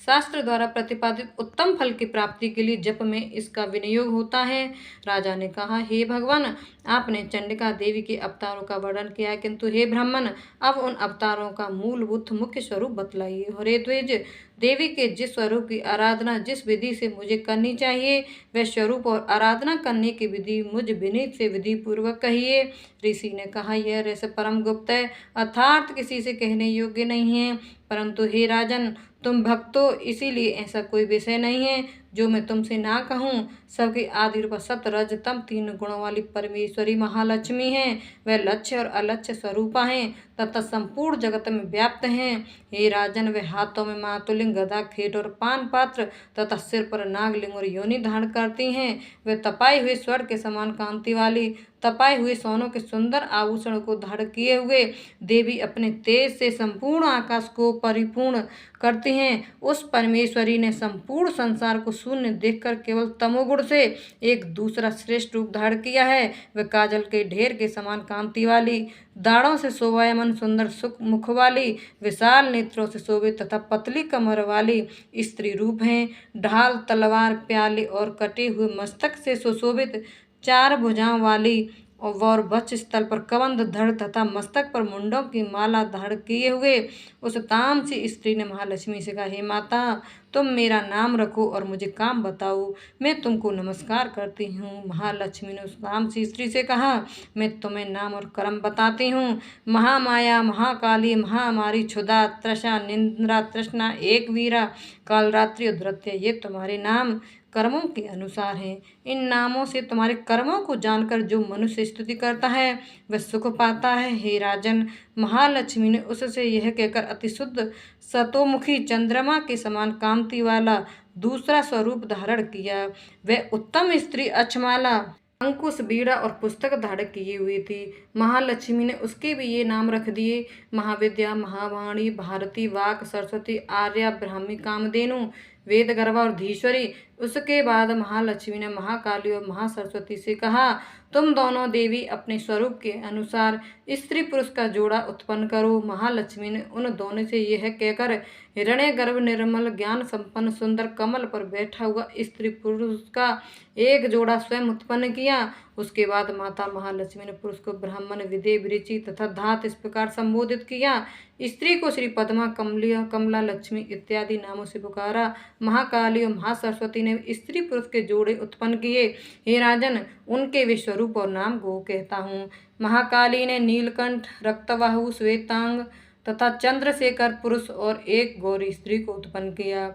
शास्त्र द्वारा प्रतिपादित उत्तम फल की प्राप्ति के लिए जप में इसका विनियोग होता है। राजा ने कहा, हे भगवान, आपने चंडिका देवी के अवतारों का वर्णन किया है, किंतु हे ब्राह्मण, अब उन अवतारों का मूलभूत मुख्य स्वरूप बतलाइए। हे द्विज, देवी के जिस स्वरूप की आराधना जिस विधि से मुझे करनी चाहिए, वह स्वरूप और आराधना करने की विधि मुझ विनीत से विधि पूर्वक कहिए। ऋषि ने कहा, यह रहस्य परम गुप्त है, अर्थात किसी से कहने योग्य नहीं है, परंतु हे राजन, तुम भक्त हो, इसीलिए ऐसा कोई विषय नहीं है जो मैं तुमसे ना कहूँ। सबकी आदि रूप सत रजतम 3 गुणों वाली परमेश्वरी महालक्ष्मी हैं। वह लक्ष्य और अलक्ष्य स्वरूपा हैं तथा संपूर्ण जगत में व्याप्त हैं। हे राजन, वे हाथों में मातुलिंग, गदा, खेट और पान पात्र तथा सिर पर नागलिंग और योनि धारण करती हैं। वे तपाई हुए स्वर्ण के समान कांति वाली, तपाए हुए सोनों के सुंदर आभूषण को धारण किए हुए देवी अपने तेज से संपूर्ण आकाश को परिपूर्ण करती हैं। उस परमेश्वरी ने संपूर्ण संसार को शून्य देखकर केवल तमोगुण से एक दूसरा श्रेष्ठ रूप धारण किया है। वह काजल के ढेर के समान कांति वाली, दाढ़ों से शोभायमान सुंदर सुख मुख वाली, विशाल नेत्रों से शोभित तथा पतली कमर वाली स्त्री रूप हैं। ढाल, तलवार, प्याली और कटे हुए मस्तक से सुशोभित 4 भुजाओं वाली और वक्ष स्थल पर कबंध धड़ तथा मस्तक पर मुंडों की माला धारण किए हुए उस तामसी स्त्री ने महालक्ष्मी से कहा, हे माता, तुम मेरा नाम रखो और मुझे काम बताओ, मैं तुमको नमस्कार करती हूँ। महालक्ष्मी ने उस तामसी स्त्री से कहा, मैं तुम्हें नाम और कर्म बताती हूँ। महामाया, महाकाली, महामारी, क्षुधा, तृषा, निंद्रा, तृष्णा, एक वीरा, कालरात्रि, धृत्य, ये तुम्हारे नाम कर्मों के अनुसार हैं। इन नामों से तुम्हारे कर्मों को जानकर जो मनुष्य स्तुति करता है वह सुख पाता है। हे राजन, महालक्ष्मी ने उससे यह कहकर अति शुद्ध सतोमुखी चंद्रमा के समान कांति वाला दूसरा स्वरूप धारण किया। वह उत्तम स्त्री अक्षमाला, अंकुश, बीड़ा और पुस्तक धारण किए हुई थी। महालक्ष्मी ने उसके भी ये नाम रख दिए, महाविद्या, महावाणी, भारती, वाक, सरस्वती, आर्या, ब्राह्मी, कामधेनु, वेद गर्भा और धीश्वरी। उसके बाद महालक्ष्मी ने महाकाली और महासरस्वती से कहा, तुम दोनों देवी अपने स्वरूप के अनुसार स्त्री पुरुष का जोड़ा उत्पन्न करो। महालक्ष्मी ने उन दोनों से यह कहकर हिरण्यगर्भ, निर्मल, ज्ञान संपन्न, सुंदर कमल पर बैठा हुआ स्त्री पुरुष का एक जोड़ा स्वयं उत्पन्न किया। उसके बाद माता महालक्ष्मी ने पुरुष को ब्राह्मण, विदे, विरुचि तथा धात इस प्रकार संबोधित किया। स्त्री को श्री पद्मा, कमलिया, कमला, लक्ष्मी इत्यादि नामों से पुकारा। महाकाली और महासरस्वती ने स्त्री पुरुष के जोड़े उत्पन्न किए। हे राजन, उनके विश्वरूप और नाम को कहता हूँ। महाकाली ने नीलकंठ, रक्तबाहु, श्वेतांग तथा चंद्रशेखर पुरुष और एक गौरी स्त्री को उत्पन्न किया।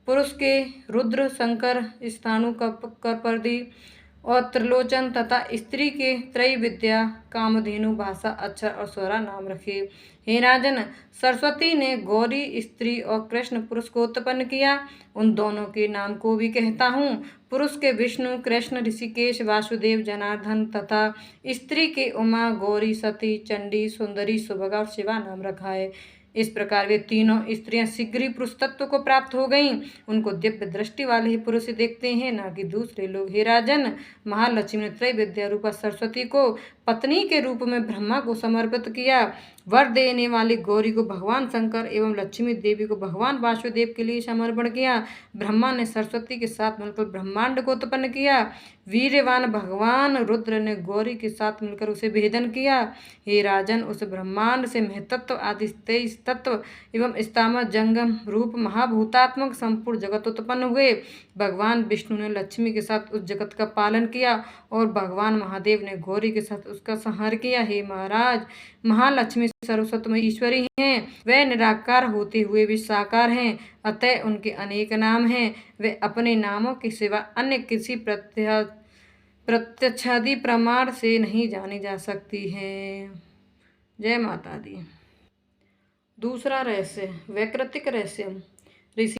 पुरुष के रुद्र, शंकर, स्थाणु, कर्पदी और त्रिलोचन तथा स्त्री के त्रैविद्या, कामधेनु, भाषा, अक्षर और स्वरा नाम रखे। हे राजन, सरस्वती ने गौरी स्त्री और कृष्ण पुरुष को उत्पन्न किया। उन दोनों के नाम को भी कहता हूँ। पुरुष के विष्णु, कृष्ण, ऋषिकेश, वासुदेव, जनार्दन तथा स्त्री के उमा, गौरी, सती, चंडी, सुंदरी, सुभगा और शिवा नाम रखा है। इस प्रकार वे तीनों स्त्रियां शीघ्र ही पुरुष तत्व को प्राप्त हो गईं। उनको दिव्य दृष्टि वाले ही पुरुष देखते हैं, ना कि दूसरे लोग। हे राजन, महालक्ष्मी ने त्रैविद्या रूपा सरस्वती को पत्नी के रूप में ब्रह्मा को समर्पित किया। वर देने वाली गौरी को भगवान शंकर एवं लक्ष्मी देवी को भगवान वासुदेव के लिए समर्पण किया। ब्रह्मा ने सरस्वती के साथ मिलकर ब्रह्मांड को उत्पन्न किया। वीर्यवान भगवान रुद्र ने गौरी के साथ मिलकर उसे भेदन किया। हे राजन, उस ब्रह्मांड से महतत्व आदि 23 तत्व एवं स्तमा, जंगम, रूप, महाभूतात्मक संपूर्ण जगत उत्पन्न हुए। भगवान विष्णु ने लक्ष्मी के साथ उस जगत का पालन किया और भगवान महादेव ने गौरी के साथ उसका संहार किया। हे महाराज, महालक्ष्मी सर्वसत्मय ईश्वरी हैं। वे निराकार होते हुए भी साकार हैं, अतः उनके अनेक नाम हैं। वे अपने नामों के सिवा अन्य किसी प्रत्यक्षादि प्रमाण से नहीं जानी जा सकती हैं। जय माता दी। दूसरा रहस्य, वैकृतिक रहस्य।